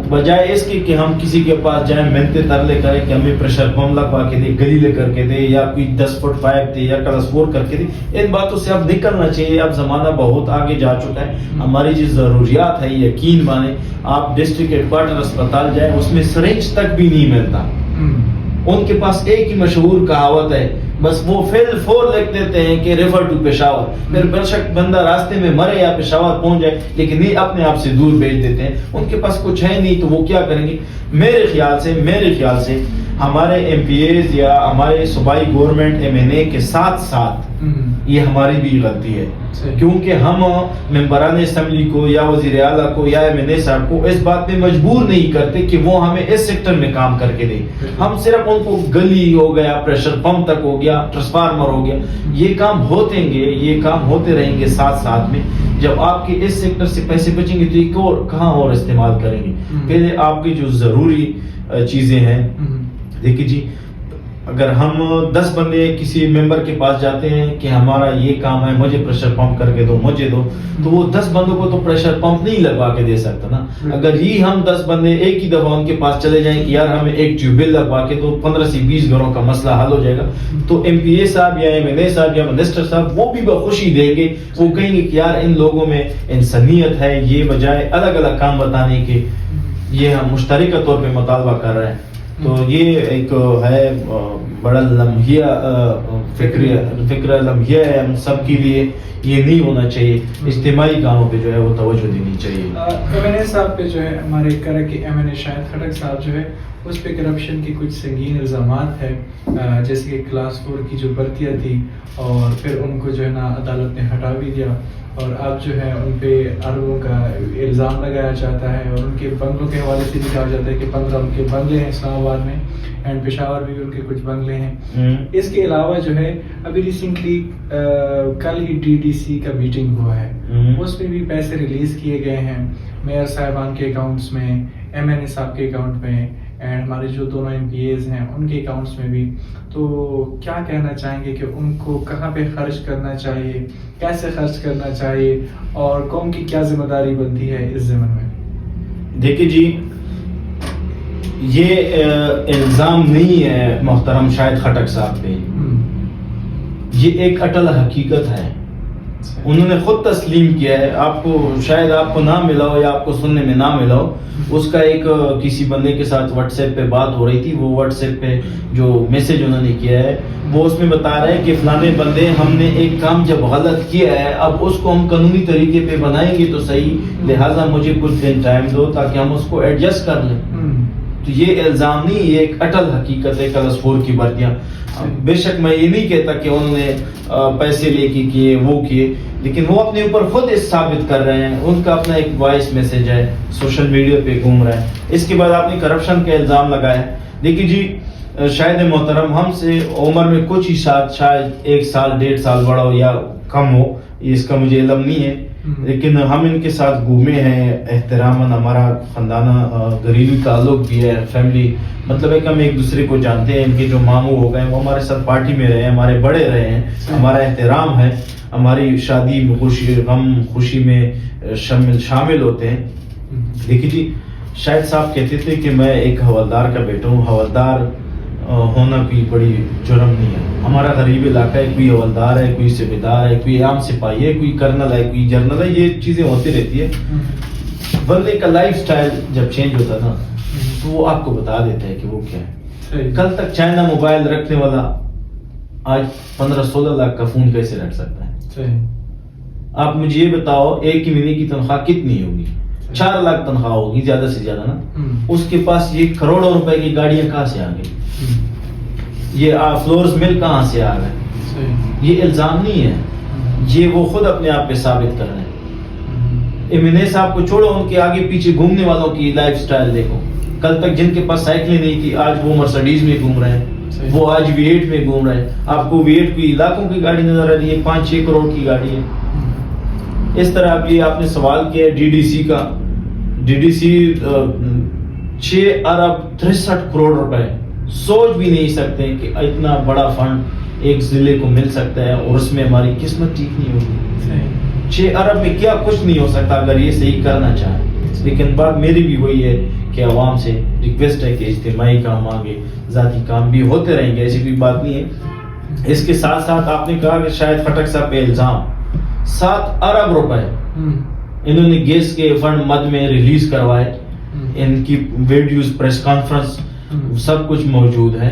بجائے اس کے کہ ہم کسی کے پاس جائیں منتے ترلے کریں کہ ہمیں پریشر پمپ لگوا کے دے، گلی لے کر کے دے، یا کوئی 10 فٹ پائپ دے یا کلاس 4 کر کے دے. ان باتوں سے اب نکلنا چاہیے. اب زمانہ بہت آگے جا چکا ہے. ہماری جو ضروریات ہے، یقین مانے آپ ڈسٹرکٹ ہیڈ کوارٹر اسپتال جائیں، اس میں سرنج تک بھی نہیں ملتا. ان کے پاس ایک ہی مشہور کہاوت ہے، بس وہ فیل 4 لکھ دیتے ہیں کہ ریفر ٹو پشاور. پھر بے شک بندہ راستے میں مرے یا پشاور پہنچ جائے، لیکن یہ اپنے آپ سے دور بھیج دیتے ہیں. ان کے پاس کچھ ہے نہیں تو وہ کیا کریں گے؟ میرے خیال سے ہمارے MPAs یا ہمارے صوبائی گورنمنٹ MNA کے ساتھ ساتھ یہ ہماری بھی غلطی ہے، کیونکہ ہم ممبران اسمبلی کو یا وزیر اعلیٰ کو یا MNA صاحب کو اس بات میں مجبور نہیں کرتے کہ وہ ہمیں اس سیکٹر میں کام کر کے دیں. ہم صرف ان کو گلی ہو گیا، پریشر پمپ تک ہو گیا، ٹرانسفارمر ہو گیا، یہ کام ہوتے رہیں گے ساتھ میں. جب آپ کے اس سیکٹر سے پیسے بچیں گے تو یہ کہاں اور استعمال کریں گے؟ پہلے آپ کی جو ضروری چیزیں ہیں، دیکھیے جی، اگر ہم 10 بندے کسی ممبر کے پاس جاتے ہیں کہ ہمارا یہ کام ہے، مجھے پریشر پمپ کر کے دو، مجھے دو، تو وہ 10 بندوں کو تو پریشر پمپ نہیں لگوا کے دے سکتا نا. اگر یہ ہم 10 بندے ایک ہی دفعہ ان کے پاس چلے جائیں کہ یار ہمیں ایک ٹیوب ویل لگوا کے دو، 15 سے 20 گھروں کا مسئلہ حل ہو جائے گا. تو MPA صاحب یا MNA صاحب یا منسٹر صاحب وہ بھی بخوشی دیں گے. وہ کہیں گے کہ یار ان لوگوں میں انسانیت ہے، یہ بجائے الگ الگ کام بتانے کے یہ ہم مشترکہ طور پہ مطالبہ کر رہے ہیں. تو یہ ایک ہے بڑا لمحیہ فکر لمحیہ ہے ہم سب کے لیے. یہ نہیں ہونا چاہیے. اجتماعی کاموں پہ جو ہے وہ توجہ دینی چاہیے. MNA صاحب پہ جو ہے ہمارے کرک کے MNA شاہد خٹک صاحب جو ہے اس پہ کرپشن کے کچھ سنگین الزامات ہیں، جیسے کہ کلاس 4 کی جو بھرتیاں تھی اور پھر ان کو جو ہے نا عدالت نے ہٹا بھی دیا، اور اب جو ہے ان پہ اربوں کا الزام لگایا جاتا ہے، اور ان کے بنگلوں کے حوالے سے بھی کہا جاتا ہے کہ 15 ان کے بنگلے ہیں اسلام آباد میں، اینڈ پشاور میں بھی ان کے کچھ بنگلے ہیں۔ اس کے علاوہ جو ہے ابھی ریسنٹلی کل ہی DDC کا میٹنگ ہوا ہے، اس میں بھی پیسے ریلیز کیے گئے ہیں میئر صاحبان کے اکاؤنٹس میں، MNA صاحب کے اکاؤنٹ میں، اینڈ ہمارے جو دونوں MPAs ہیں ان کے اکاؤنٹس میں بھی۔ تو کیا کہنا چاہیں گے کہ ان کو کہاں پہ خرچ کرنا چاہیے، کیسے خرچ کرنا چاہیے، اور قوم کی کیا ذمہ داری بنتی ہے اس ضمن میں؟ دیکھیے جی، یہ الزام نہیں ہے محترم شاہد خٹک صاحب پہ، یہ ایک اٹل حقیقت ہے، انہوں نے خود تسلیم کیا ہے۔ آپ کو شاید آپ کو نہ ملا ہو یا آپ کو سننے میں نہ ملا ہو، اس کا ایک کسی بندے کے ساتھ واٹس ایپ پہ بات ہو رہی تھی، وہ واٹس ایپ پہ جو میسج انہوں نے کیا ہے وہ اس میں بتا رہے ہیں کہ فلانے بندے ہم نے ایک کام جب غلط کیا ہے اب اس کو ہم قانونی طریقے پہ بنائیں گے تو صحیح، لہٰذا مجھے کچھ دن ٹائم دو تاکہ ہم اس کو ایڈجسٹ کر لیں۔ تو یہ الزام نہیں، یہ ایک اٹل حقیقت ہے کلاس 4 کی بھرتیاں۔ بے شک میں یہ نہیں کہتا کہ انہوں نے پیسے لے کے کیے وہ کیے، لیکن وہ اپنے اوپر خود اس ثابت کر رہے ہیں، ان کا اپنا ایک وائس میسج ہے سوشل میڈیا پہ گھوم رہا ہے۔ اس کے بعد آپ نے کرپشن کا الزام لگایا۔ دیکھیے جی، شاید محترم ہم سے عمر میں کچھ ہی شاید 1 سال 1.5 سال بڑا ہو یا کم ہو، اس کا مجھے علم نہیں ہے، لیکن ہم ان کے ساتھ گھومے ہیں احتراماً، ہمارا خاندانہ گھریلو تعلق بھی ہے، فیملی مطلب ہے کہ ہم ایک دوسرے کو جانتے ہیں۔ ان کے جو ماموں ہو گئے وہ ہمارے ساتھ پارٹی میں رہے ہیں، ہمارے بڑے رہے ہیں، ہمارا احترام ہے، ہماری شادی خوشی غم خوشی میں شامل ہوتے ہیں۔ دیکھیے جی، شاہد صاحب کہتے تھے کہ میں ایک حوالدار کا بیٹا ہوں، حوالدار ہونا کوئی بڑی جرم نہیں ہے۔ ہمارا غریب علاقہ ہے، کوئی حوالدار ہے، کوئی صوبیدار ہے، کوئی عام سپاہی ہے، کوئی کرنل ہے، کوئی جنرل ہے، یہ چیزیں ہوتی رہتی ہے۔ بندے کا لائف سٹائل جب چینج ہوتا نا تو وہ آپ کو بتا دیتا ہے کہ وہ کیا ہے۔ کل تک چائنا موبائل رکھنے والا آج 15-16 لاکھ کا فون کیسے رکھ سکتا ہے؟ آپ مجھے یہ بتاؤ، ایک ہی مہینے کی تنخواہ کتنی ہوگی؟ 4 لاکھ تنخواہ ہوگی زیادہ سے زیادہ نا۔ اس کے پاس یہ کروڑوں روپے کی گاڑیاں کہاں سے آ گئی؟ یہ فلورز مل کہاں سے آ گئے؟ یہ الزام نہیں ہے، یہ وہ خود اپنے آپ پہ ثابت کر رہے ہیں۔ MNA صاحب کو چھوڑو، ان کے آگے پیچھے گھومنے والوں کی لائف سٹائل دیکھو۔ کل تک جن کے پاس سائیکلیں نہیں تھی آج وہ مرسڈیز میں گھوم رہے ہیں، وہ آج V8 میں گھوم رہے ہیں۔ آپ کو V8 کوئی لاکھوں کی گاڑی نظر آ رہی ہے، 5-6 کروڑ کی گاڑی ہے۔ اس طرح اب یہ آپ نے سوال کیا DDC کا، DDC 6 ارب 63 کروڑ روپے، سوچ بھی نہیں سکتے کہ اتنا بڑا فنڈ ایک ضلع کو مل سکتا ہے، اور اس میں ہماری قسمت ٹھیک نہیں ہوگی۔ 6 ارب میں کیا کچھ نہیں ہو سکتا اگر یہ صحیح کرنا چاہے، لیکن بات میری بھی وہی ہے کہ عوام سے ریکویسٹ ہے کہ اجتماعی کام آگے ذاتی کام بھی ہوتے رہیں گے، ایسی کوئی بات نہیں ہے۔ اس کے ساتھ ساتھ آپ نے کہا کہ شاید خٹک صاحب پہ الزام 7 ارب روپے انہوں نے گیس کے فنڈ مد میں ریلیز کروائے، ان کی ویڈیوز، پریس کانفرنس سب کچھ موجود ہے۔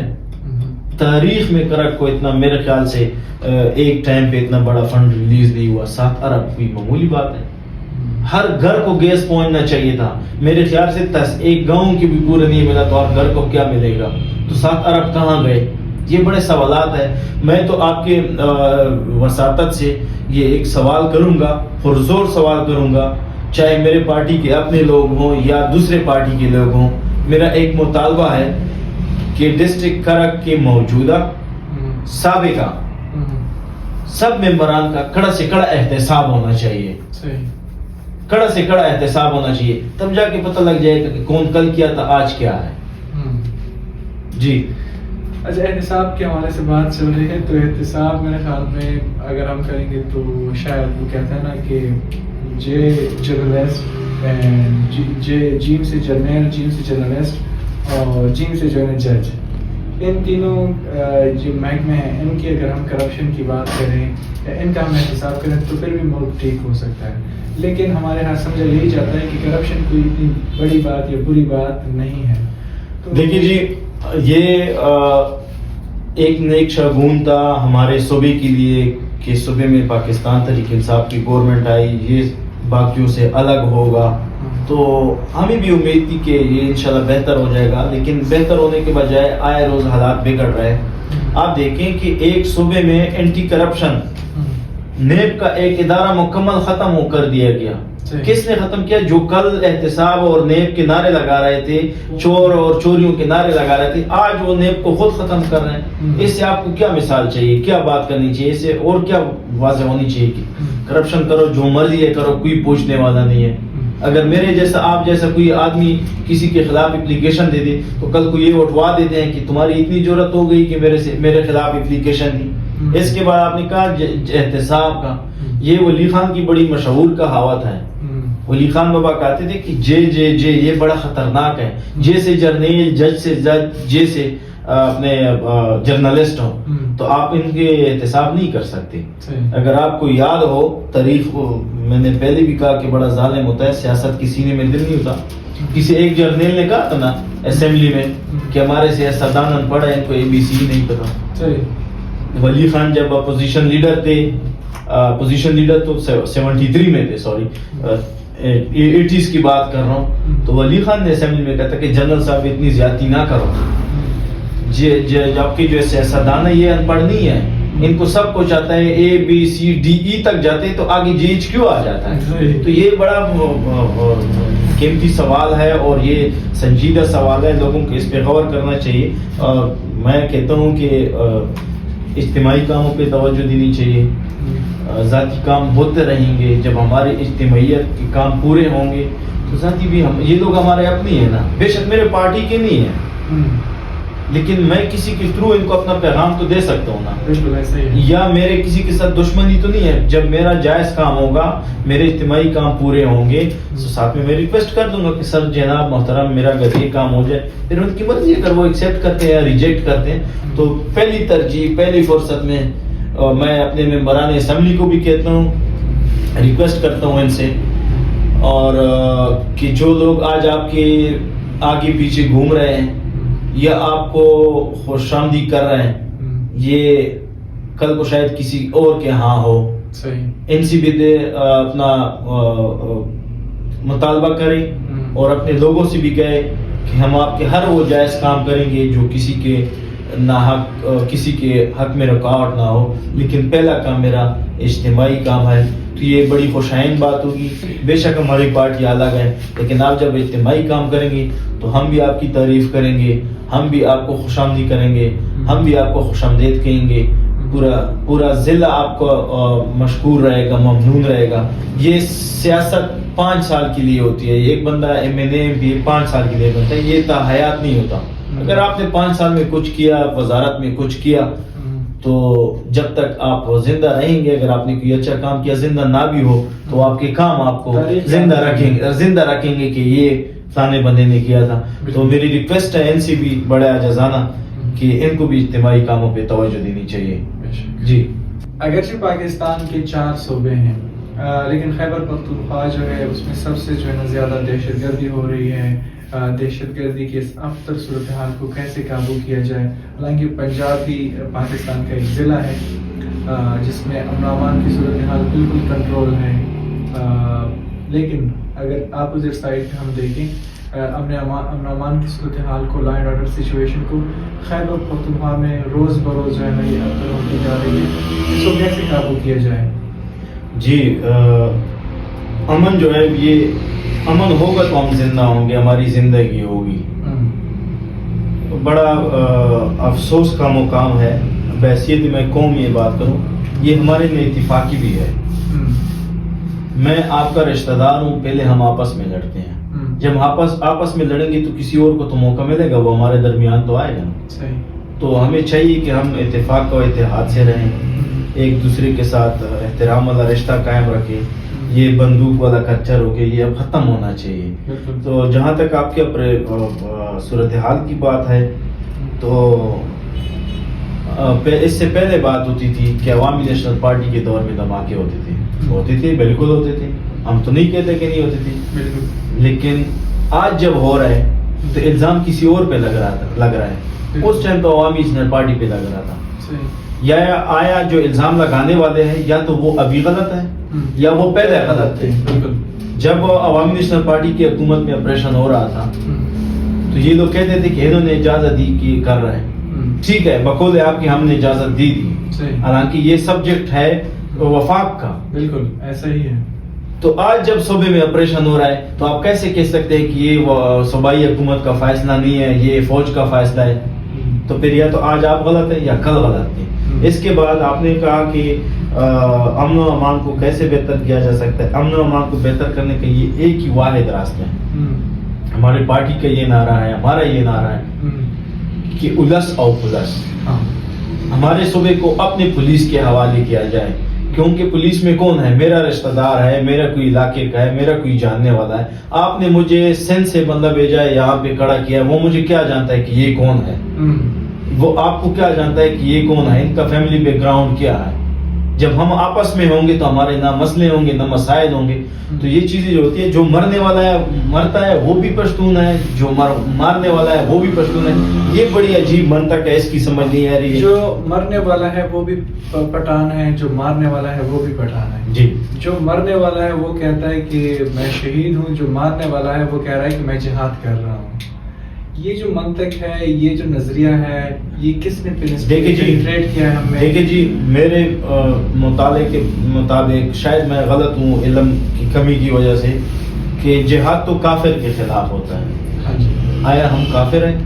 تاریخ میں کرک کو اتنا میرے خیال سے ایک ٹائم پہ اتنا بڑا فنڈ ریلیز نہیں ہوا۔ 7 ارب کوئی معمولی بات ہے، ہر گھر کو گیس پہنچنا چاہیے تھا میرے خیال سے۔ ایک گاؤں کی بھی پورا نہیں ملا تو ہر گھر کو کیا ملے گا؟ تو 7 ارب کہاں گئے؟ یہ بڑے سوالات ہیں۔ میں تو آپ کے وساطت سے یہ ایک سوال کروں گا، پرزور سوال کروں گا، چاہے میرے پارٹی کے اپنے لوگ ہوں یا دوسرے پارٹی کے لوگ ہوں۔ میرا ایک مطالبہ ہے کہ ڈسٹرکٹ کرک کے موجودہ سابقہ سب ممبران کا کڑا سے کڑا احتساب ہونا چاہیے، کڑا سے کڑا احتساب ہونا چاہیے، تب جا کے پتہ لگ جائے گا کہ کون کل کیا تھا آج کیا ہے۔ جی اچھا، احتساب کے حوالے سے بات چل رہی ہے تو احتساب میرے خیال میں اگر ہم کریں گے تو شاید وہ کہتے ہیں نا کہ جرنلسٹ، جیم سے جرنیل، جیم سے جرنلسٹ اور جیم سے جو ہے جج، ان تینوں جو محکمے ہیں ان کی اگر ہم کرپشن کی بات کریں یا ان کا ہم احتساب کریں تو پھر بھی ملک ٹھیک ہو سکتا ہے۔ لیکن ہمارے ہاں سمجھا یہی جاتا ہے کہ کرپشن کوئی اتنی بڑی بات یا بری بات نہیں ہے۔ دیکھیے جی، یہ ایک نیک شگون تھا ہمارے صوبے کے لیے کہ صوبے میں پاکستان تحریک انصاف کی گورنمنٹ آئی، یہ باقیوں سے الگ ہوگا، تو ہمیں بھی امید تھی کہ یہ انشاءاللہ بہتر ہو جائے گا، لیکن بہتر ہونے کے بجائے آئے روز حالات بگڑ رہے ہیں۔ آپ دیکھیں کہ ایک صوبے میں اینٹی کرپشن نیب کا ایک ادارہ مکمل ختم ہو کر دیا گیا۔ کس نے ختم کیا؟ جو کل احتساب اور نیب کے نعرے لگا رہے تھے، چور اور چوریوں کے نعرے لگا رہے تھے، آج وہ نیب کو خود ختم کر رہے ہیں۔ اس سے آپ کو کیا مثال چاہیے، کیا بات کرنی چاہیے، اس سے اور کیا واضح ہونی چاہیے کہ کرپشن کرو جو مرضی ہے کرو، کوئی پوچھنے والا نہیں ہے۔ اگر میرے جیسا آپ جیسا کوئی آدمی کسی کے خلاف اپلیکیشن دے دے تو کل کو یہ اٹھوا دیتے ہیں کہ تمہاری اتنی ضرورت ہو گئی کہ میرے خلاف اپلیکیشن دی۔ اس کے بعد آپ نے کہا احتساب کا، یہ ولی خان کی بڑی مشہور کہاوت ہے۔ ولی خان بابا کہتے تھے کہ جے یہ بڑا خطرناک ہے، جیسے جرنیل جج سے جج جیسے اپنے جرنلسٹ ہو تو آپ ان کے احتساب نہیں کر سکتے۔ اگر آپ کو یاد ہو تاریخ کو، میں نے پہلے بھی کہا کہ بڑا ظالم ہوتا ہے سیاست کی، سینے میں دل نہیں ہوتا۔ کسی ایک جرنیل نے کہا تھا نا اسمبلی میں کہ ہمارے سیاستدان ان پڑھ ہیں، ان کو ABC نہیں پتا۔ ولی خان جب اپوزیشن لیڈر تھے، اپوزیشن لیڈر تو 73 میں تھے، سوری 80s کی بات کر رہا ہوں، تو ولی خان نے اسمبلی میں کہا تھا کہ جنرل صاحب اتنی زیادتی نہ کرو، جبکہ جو سیاستدان ہے یہ ان پڑھ نہیں ہے، ان کو سب کچھ آتا ہے، ABCDE تک جاتے ہیں تو آگے GHQ آ جاتا ہے۔ تو یہ بڑا قیمتی سوال ہے اور یہ سنجیدہ سوال ہے، لوگوں کو اس پہ غور کرنا چاہیے۔ اور میں کہتا ہوں کہ اجتماعی کاموں پہ توجہ دینی چاہیے، ذاتی کام ہوتے رہیں گے، جب ہمارے اجتماعیت کے کام پورے ہوں گے تو ذاتی بھی یہ لوگ ہمارے اپنے ہیں نا، بے شک میرے پارٹی کے نہیں ہیں، لیکن میں کسی کے تھرو ان کو اپنا پیغام تو دے سکتا ہوں نا، بالکل ایسا ہی ہے۔ یا میرے کسی کے ساتھ دشمنی تو نہیں ہے۔ جب میرا جائز کام ہوگا، میرے اجتماعی کام پورے ہوں گے تو ساتھ میں ریکویسٹ کر دوں گا کہ سر جناب محترم میرا اگر یہ کام ہو جائے، پھر ان کی مرضی اگر وہ ایکسیپٹ کرتے ہیں یا ریجیکٹ کرتے ہیں تو پہلی ترجیح پہلی فرصت میں میں اپنے ممبران اسمبلی کو بھی کہتا ہوں، ریکویسٹ کرتا ہوں ان سے، اور کہ جو لوگ آج آپ کے آگے پیچھے گھوم رہے ہیں یا آپ کو خوش آمدید کر رہے ہیں، یہ کل کو شاید کسی اور کے ہاں ہو، ان سے بھی اپنا مطالبہ کریں اور اپنے لوگوں سے بھی کہے کہ ہم آپ کے ہر وہ جائز کام کریں گے جو کسی کے ناحق کسی کے حق میں رکاوٹ نہ ہو، لیکن پہلا کام میرا اجتماعی کام ہے۔ تو یہ بڑی خوشائن بات ہوگی، بے شک ہماری پارٹی الگ ہے، لیکن آپ جب اجتماعی کام کریں گے تو ہم بھی آپ کی تعریف کریں گے، ہم بھی آپ کو خوش آمدید کریں گے، ہم بھی آپ کو خوش آمدید کہیں گے، پورا ضلع آپ کو مشکور رہے گا، ممنون رہے گا۔ یہ سیاست 5 سال کے لیے ہوتی ہے، ایک بندہ MNA بھی 5 سال کے لیے بنتا ہے، یہ تا حیات نہیں ہوتا۔ اگر آپ نے 5 سال میں کچھ کیا، وزارت میں کچھ کیا، تو جب تک آپ زندہ رہیں گے، اگر آپ نے کوئی اچھا کام کیا، زندہ نہ بھی ہو تو آپ کے کام آپ کو زندہ رکھیں گے کہ یہ فلانے بندے نے کیا تھا۔ تو میری ریکویسٹ ہے ان سے بھی بڑے عاجزانہ کہ ان کو بھی اجتماعی کاموں پہ توجہ دینی چاہیے۔ جی، اگرچہ پاکستان کے 4 صوبے ہیں، لیکن خیبر پختونخوا جو ہے اس میں سب سے جو ہے نا زیادہ دہشت گردی ہو رہی ہے۔ دہشت گردی کے ابتر صورتحال کو کیسے قابو کیا جائے؟ حالانکہ پنجاب بھی پاکستان کا ایک ضلع ہے جس میں امن و امان کی صورتحال بالکل کنٹرول ہے، لیکن اگر اپوزٹ سائڈ پہ ہم دیکھیں امن و امان کی صورتحال کو، لا اینڈ آرڈر سچویشن کو، خیبر پختونخوا میں روز بروز جو ہے نا یہ ابتر ہوتی جا رہی ہے، اس کو کیسے قابو کیا جائے؟ جی، امن جو ہے، یہ امن ہوگا تو ہم زندہ ہوں گے، ہماری زندگی ہوگی۔ بڑا افسوس کا مقام ہے، بحیثیت میں قوم یہ بات کروں، یہ ہمارے لیے اتفاقی بھی ہے۔ میں آپ کا رشتہ دار ہوں، پہلے ہم آپس میں لڑتے ہیں، جب آپس میں لڑیں گے تو کسی اور کو تو موقع ملے گا، وہ ہمارے درمیان تو آئے گا۔ تو ہمیں چاہیے کہ ہم اتفاق و اتحاد سے رہیں، ایک دوسرے کے ساتھ احترام والا رشتہ قائم رکھیں۔ یہ بندوق والا کلچر ہو گیا، یہ اب ختم ہونا چاہیے۔ تو جہاں تک آپ کے صورتحال کی بات ہے، تو اس سے پہلے بات ہوتی تھی کہ عوامی نیشنل پارٹی کے دور میں دھماکے ہوتے تھے، بالکل ہوتے تھے، ہم تو نہیں کہتے کہ نہیں ہوتے تھے، لیکن آج جب ہو رہا ہے تو الزام کسی اور پہ لگ رہا ہے۔ اس ٹائم تو عوامی نیشنل پارٹی پہ لگ رہا تھا، یا آیا جو الزام لگانے والے ہیں یا تو وہ ابھی غلط ہے یا وہ پہلے غلط تھے۔ جب عوامی نیشنل پارٹی کی حکومت میں آپریشن ہو رہا تھا تو یہ لوگ کہتے تھے کہ انہوں نے اجازت دی کہ کر رہے ہیں. ٹھیک ہے، بقول آپ کی ہم نے اجازت دی تھی، حالانکہ یہ سبجیکٹ ہے وفاق کا. بالکل ایسا ہی ہے. تو آج جب صوبے میں آپریشن ہو رہا ہے تو آپ کیسے کہہ سکتے ہیں کہ یہ صوبائی حکومت کا فیصلہ نہیں ہے، یہ فوج کا فیصلہ ہے؟ تو پھر یا تو آج آپ غلط ہیں یا کل غلط ہیں. اس کے بعد آپ نے کہا کہ امن و امان کو کیسے بہتر کیا جا سکتا ہے. امن و امان کو بہتر کرنے کا یہ ایک ہی واحد راستہ ہے. ہماری پارٹی کا یہ نعرہ ہے، ہمارا یہ نعرہ ہے کہ الس او پلس. ہمارے صوبے کو اپنے پولیس کے حوالے کیا جائے، کیونکہ پولیس میں کون ہے؟ میرا رشتہ دار ہے، میرا کوئی علاقے کا ہے، میرا کوئی جاننے والا ہے. آپ نے مجھے سندھ سے بندہ بھیجا ہے، یہاں پہ کھڑا کیا ہے، وہ مجھے کیا جانتا ہے کہ یہ کون ہے؟ وہ آپ کو کیا جانتا ہے کہ یہ کون ہے؟ ان کا فیملی بیک گراؤنڈ کیا ہے؟ جب ہم آپس میں ہوں گے تو ہمارے نہ مسئلے ہوں گے نہ مسائل ہوں گے. تو یہ چیزیں جو ہوتی ہیں، جو مرنے والا ہے مرتا ہے وہ بھی پشتون ہے، جو مارنے والا ہے وہ بھی پشتون ہے. یہ بڑی عجیب منطق ہے، اس کی سمجھ نہیں آ رہی ہے. جو مرنے والا ہے وہ بھی پٹھان ہے، جو مارنے والا ہے وہ بھی پٹھان ہے. جی، جو مرنے والا ہے وہ کہتا ہے کہ میں شہید ہوں، جو مارنے والا ہے وہ کہہ رہا ہے کہ میں جہاد کر رہا ہوں. یہ جو منطق ہے، یہ جو نظریہ ہے، یہ کس نے پینیٹریٹ کیا ہے ہمیں؟ دیکھیں جی، میرے مطالعے کے مطابق شاید میں غلط ہوں علم کی کمی کی وجہ سے، کہ جہاد تو کافر کے خلاف ہوتا ہے. آیا ہم کافر ہیں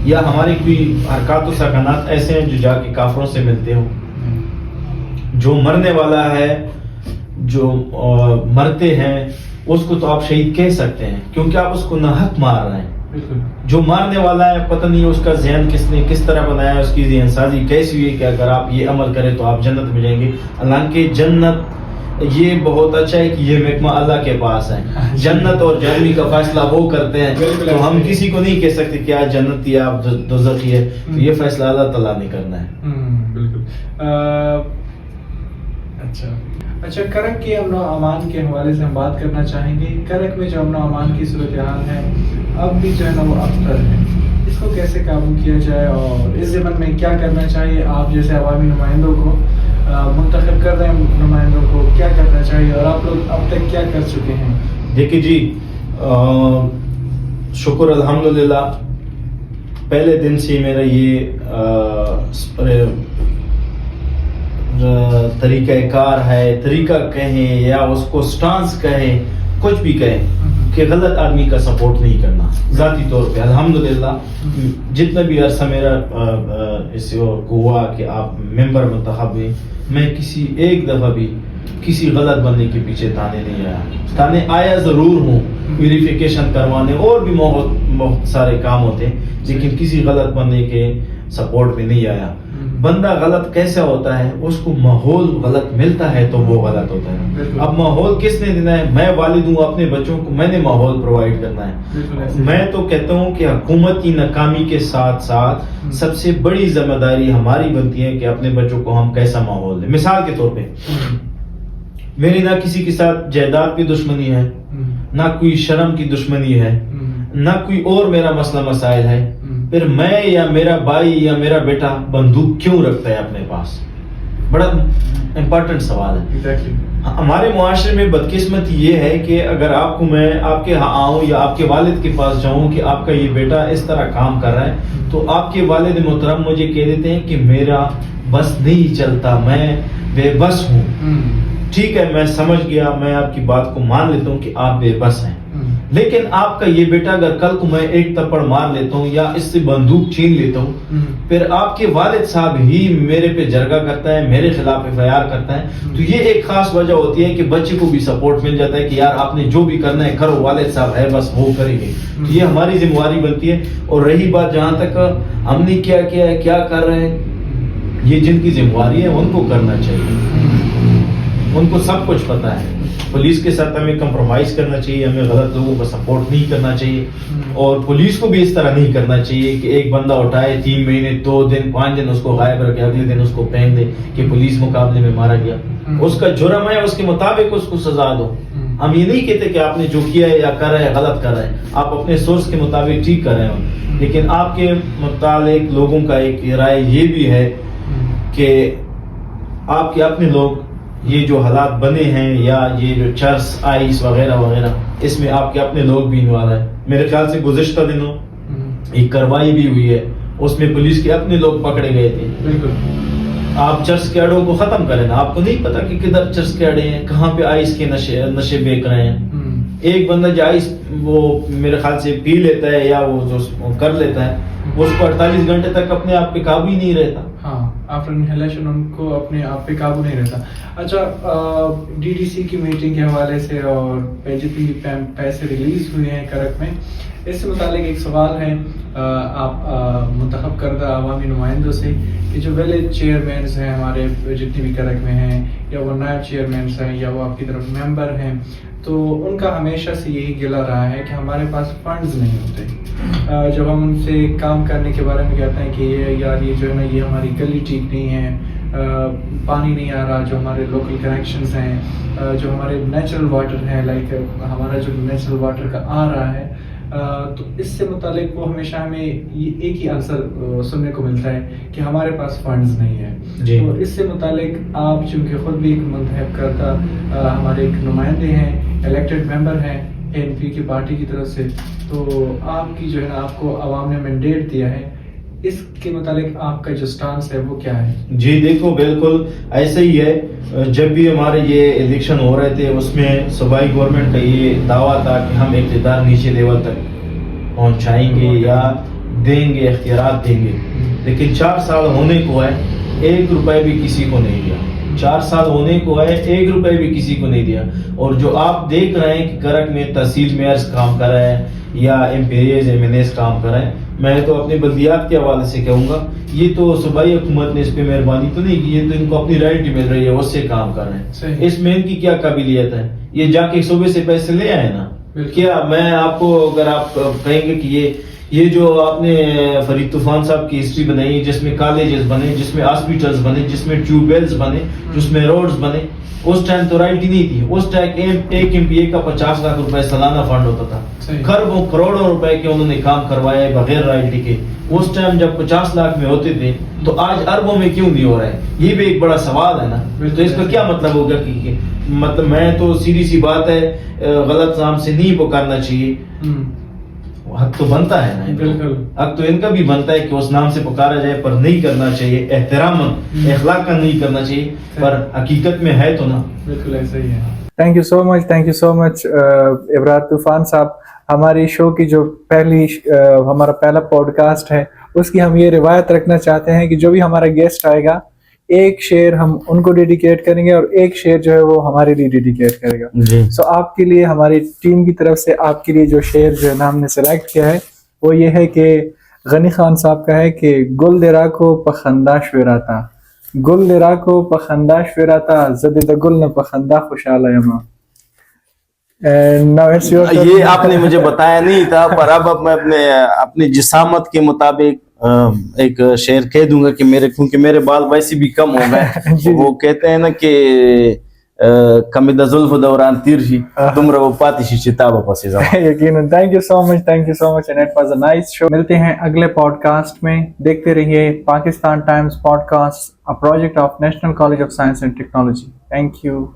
یا ہماری کوئی حرکات و سکنات ایسے ہیں جو جا کے کافروں سے ملتے ہوں؟ جو مرنے والا ہے، جو مرتے ہیں، اس کو تو آپ شہید کہہ سکتے ہیں کیونکہ آپ اس کو ناحق مار رہے ہیں. جو مارنے والا ہے پتہ نہیں اس کا ذہن کس نے کس طرح بنایا، اس کی ذہن سازی کیسی ہوئی کہ اگر آپ یہ عمل کریں تو آپ جنت میں جائیں گے. حالانکہ جنت یہ بہت اچھا ہے کہ یہ محکمہ اللہ کے پاس ہے. جنت اور جہنمی کا فیصلہ وہ کرتے ہیں، تو ہم کسی کو نہیں کہہ سکتے کہ آج جنت یا آپ دوزخی ہے. تو یہ فیصلہ اللہ تعالیٰ نے کرنا ہے. بالکل. اچھا، کرک کے امن و امان کے حوالے سے ہم بات کرنا چاہیں گے. کرک میں جو امن و امان کی صورتحال ہے اب بھی جو ہے نا وہ ابتر ہے. اس کو کیسے قابو کیا جائے اور اس ضمن میں کیا کرنا چاہیے؟ آپ جیسے عوامی نمائندوں کو منتخب کر رہے ہیں، نمائندوں کو کیا کرنا چاہیے اور آپ لوگ اب تک کیا کر چکے ہیں؟ دیکھیے جی، شکر الحمدللہ پہلے دن سے میرا یہ طریقہ کار ہے، طریقہ کہیں یا اس کو سٹانس کہیں، کچھ بھی کہیں، کہ غلط آدمی کا سپورٹ نہیں کرنا. ذاتی طور پہ الحمدللہ جتنا بھی عرصہ میرا اس کو ہوا کہ آپ ممبر منتخب ہوئے، میں کسی ایک دفعہ بھی کسی غلط بندے کے پیچھے تانے نہیں آیا. تانے آیا ضرور ہوں ویریفیکیشن کروانے اور بھی بہت سارے کام ہوتے ہیں، لیکن کسی غلط بندے کے سپورٹ میں نہیں آیا. بندہ غلط کیسا ہوتا ہے؟ اس کو ماحول غلط ملتا ہے تو وہ غلط ہوتا ہے. اب ماحول کس نے دینا ہے؟ میں والد ہوں، اپنے بچوں کو میں نے ماحول پرووائڈ کرنا ہے. میں تو کہتا ہوں کہ حکومت کی ناکامی کے ساتھ ساتھ سب سے بڑی ذمہ داری ہماری بنتی ہے کہ اپنے بچوں کو ہم کیسا ماحول دیں. مثال کے طور پہ میری نہ کسی کے ساتھ جائیداد کی دشمنی ہے، نہ کوئی شرم کی دشمنی ہے، نہ کوئی اور میرا مسئلہ مسائل ہے. پھر میں یا میرا بھائی یا میرا بیٹا بندوق کیوں رکھتا ہے اپنے پاس؟ بڑا امپورٹنٹ سوال ہے. ہمارے معاشرے میں بدقسمتی یہ ہے کہ اگر آپ کو میں آپ کے ہاں آؤں یا آپ کے والد کے پاس جاؤں کہ آپ کا یہ بیٹا اس طرح کام کر رہا ہے، تو آپ کے والد محترم مجھے کہہ دیتے ہیں کہ میرا بس نہیں چلتا، میں بے بس ہوں. ٹھیک ہے، میں سمجھ گیا، میں آپ کی بات کو مان لیتا ہوں کہ آپ بے بس ہیں، لیکن آپ کا یہ بیٹا اگر کل کو میں ایک تپڑ مار لیتا ہوں یا اس سے بندوق چھین لیتا ہوں، پھر آپ کے والد صاحب ہی میرے پہ جرگہ کرتا ہے، میرے خلاف FIR کرتا ہے. تو یہ ایک خاص وجہ ہوتی ہے کہ بچے کو بھی سپورٹ مل جاتا ہے کہ یار آپ نے جو بھی کرنا ہے کرو، والد صاحب ہے بس وہ کریں گے. تو یہ ہماری ذمہ داری بنتی ہے. اور رہی بات جہاں تک ہم نے کیا کیا ہے، کیا کر رہے ہیں، یہ جن کی ذمہ داری ہے ان کو کرنا چاہیے. ان کو سب کچھ پتا ہے. پولیس کے ساتھ ہمیں کمپرومائز کرنا چاہیے، ہمیں غلط لوگوں کو سپورٹ نہیں کرنا چاہیے. اور پولیس کو بھی اس طرح نہیں کرنا چاہیے کہ ایک بندہ اٹھائے 3 مہینے 2 دن 5 دن اس کو غائب رکھے، اگلے دن اس کو پھینک دے کہ پولیس مقابلے میں مارا گیا. اس کا جرم ہے، اس کے مطابق اس کو سزا دو. ہم یہ نہیں کہتے کہ آپ نے جو کیا ہے یا کر رہے ہیں غلط کر رہے ہیں، آپ اپنے سورس کے مطابق ٹھیک کر رہے ہیں. لیکن آپ کے متعلق لوگوں کا ایک رائے یہ بھی ہے کہ آپ کے اپنے لوگ یہ جو حالات بنے ہیں یا یہ جو چرس آئس وغیرہ وغیرہ اس میں آپ کے اپنے لوگ بھی انوالو ہیں. میرے خیال سے گزشتہ دنوں ایک کارروائی بھی ہوئی ہے, اس میں پولیس کے اپنے لوگ پکڑے گئے تھے. بالکل آپ چرس کے اڈوں کو ختم کریں نا, آپ کو نہیں پتا کہ کدھر چرس کے اڈے ہیں, کہاں پہ آئس کے نشے بیک رہے ہیں. ایک بندہ جو آئس وہ میرے خیال سے پی لیتا ہے یا وہ جو کر لیتا ہے, اس کو 48 گھنٹے تک اپنے آپ پہ قابو ہی نہیں رہتا. ہاں, آفٹر انہیلیشن ان کو اپنے آپ پہ قابو نہیں رہتا. اچھا, ڈی ڈی سی کی میٹنگ کے حوالے سے اور جتنی بھی پیسے ریلیز ہوئے ہیں کرک میں, اس سے متعلق ایک سوال ہے آپ منتخب کردہ عوامی نمائندوں سے کہ جو ویلیج چیئرمینس ہیں ہمارے جتنی بھی کرک میں ہیں, یا وہ نائب چیئرمینس ہیں, یا وہ آپ کی طرف ممبر ہیں, تو ان کا ہمیشہ سے یہی گلہ رہا ہے کہ ہمارے پاس فنڈز نہیں ہوتے. جب ہم ان سے کام کرنے کے بارے میں کہتے ہیں کہ یہ جو ہے نا, یہ ہماری گلی ٹھیک نہیں ہے, پانی نہیں آ رہا, جو ہمارے لوکل کنیکشنز ہیں, جو ہمارے نیچرل واٹر ہیں, لائک ہمارا جو نیچرل واٹر کا آ رہا ہے, تو اس سے متعلق وہ ہمیشہ ہمیں یہ ایک ہی آنسر سننے کو ملتا ہے کہ ہمارے پاس فنڈز نہیں ہیں. تو اس سے متعلق آپ چونکہ خود بھی ایک منتخب کردہ ہمارے ایک نمائندے ہیں, الیکٹڈ ممبر ہیں این پی کی پارٹی کی طرف سے, تو آپ کی جو ہے نا, آپ کو عوام نے مینڈیٹ دیا ہے, اس کے متعلق آپ کا جو سٹانس ہے وہ کیا ہے؟ جی دیکھو, بالکل ایسا ہی ہے. جب بھی ہمارے یہ الیکشن ہو رہے تھے اس میں صوبائی گورنمنٹ کا یہ دعویٰ تھا کہ ہم اقتدار نیچے لیول تک پہنچائیں گے یا دیں گے, اختیارات دیں گے. لیکن 4 سال ہونے کو ہے, 1 روپے بھی کسی کو نہیں دیا. 4 سال ہونے کو ہے, 1 روپے بھی کسی کو نہیں دیا. اور جو آپ دیکھ رہے ہیں کہ کرک میں تحصیل میئرز کام کر رہے ہیں یا MPAs MNAs کام کر رہے ہیں, میں تو اپنے بلدیات کے حوالے سے کہوں گا یہ تو صوبائی حکومت نے اس پہ مہربانی تو نہیں کی, یہ تو ان کو اپنی رائٹ مل رہی ہے, اس سے کام کر رہے ہیں. اس میں ان کی کیا قابلیت ہے, یہ جا کے صوبے سے پیسے لے آئے نا. کیا میں آپ کو اگر آپ کہیں گے کہ یہ جو آپ نے فرید طوفان صاحب کی ہسٹری بنائی, جس میں کالجز بنے, جس میں ہاسپٹلز بنے, جس میں ٹیوب ویلز بنے, جس میں روڈز بنے, اس ٹائم تو رائٹ ہی نہیں تھی. اس ٹائم ایک ایم پی اے کا 50 لاکھ روپے سالانہ فنڈ ہوتا تھا. خربوں کروڑوں روپے کے انہوں نے کام کروائے بغیر رائٹ کے. اس ٹائم جب 50 لاکھ میں ہوتے تھے تو آج اربوں میں کیوں نہیں ہو رہا ہے, یہ بھی ایک بڑا سوال ہے نا. تو اس کا کیا مطلب ہوگا کہ مطلب میں تو سیدھی سی بات ہے, غلط نام سے نہیں پکارنا چاہیے. حق تو بنتا ہے نا, بالکل حق تو ان کا بھی بنتا ہے کہ اس نام سے پکارا جائے, پر نہیں کرنا چاہیے, احترام اخلاق کا نہیں کرنا چاہیے, پر حقیقت میں ہے تو نا. بالکل ایسا ہی ہے. تھینک یو سو مچ ابرار طوفان صاحب. ہماری شو کی جو ہمارا پہلا پوڈ کاسٹ ہے, اس کی ہم یہ روایت رکھنا چاہتے ہیں کہ جو بھی ہمارا گیسٹ آئے گا, ایک شعر ہم ان کو ڈیڈیکیٹ کریں گے اور ایک شعر جو ہے وہ ہمارے لیے ڈیڈیکیٹ کرے گا. سو آپ کے لیے ہماری ٹیم کی طرف سے آپ کے لیے جو شعر جو ہے نا ہم نے سلیکٹ کیا ہے وہ یہ ہے کہ غنی خان صاحب کا ہے کہ گل درا کو پخنداش وراتا, گل درا کو پخنداش وراتا, زد گل نہ پخندا خوشحال یما. یہ آپ نے مجھے بتایا نہیں تھا, پر اب میں اپنے جسامت کے مطابق ایک شعر کہہ دوں گا کہ کیونکہ میرے بال ویسے بھی کم ہو گئے. وہ کہتے ہیں نا کہ کمیدہ زلف دوران تیر ہی تم رو پاتی شی چتاب پاسی زمان. یقیناً. Thank you so much and it was a nice show. ملتے ہیں اگلے پوڈ کاسٹ میں. دیکھتے رہیے Pakistan Times podcast, a project of National College of Science and Technology. Thank you.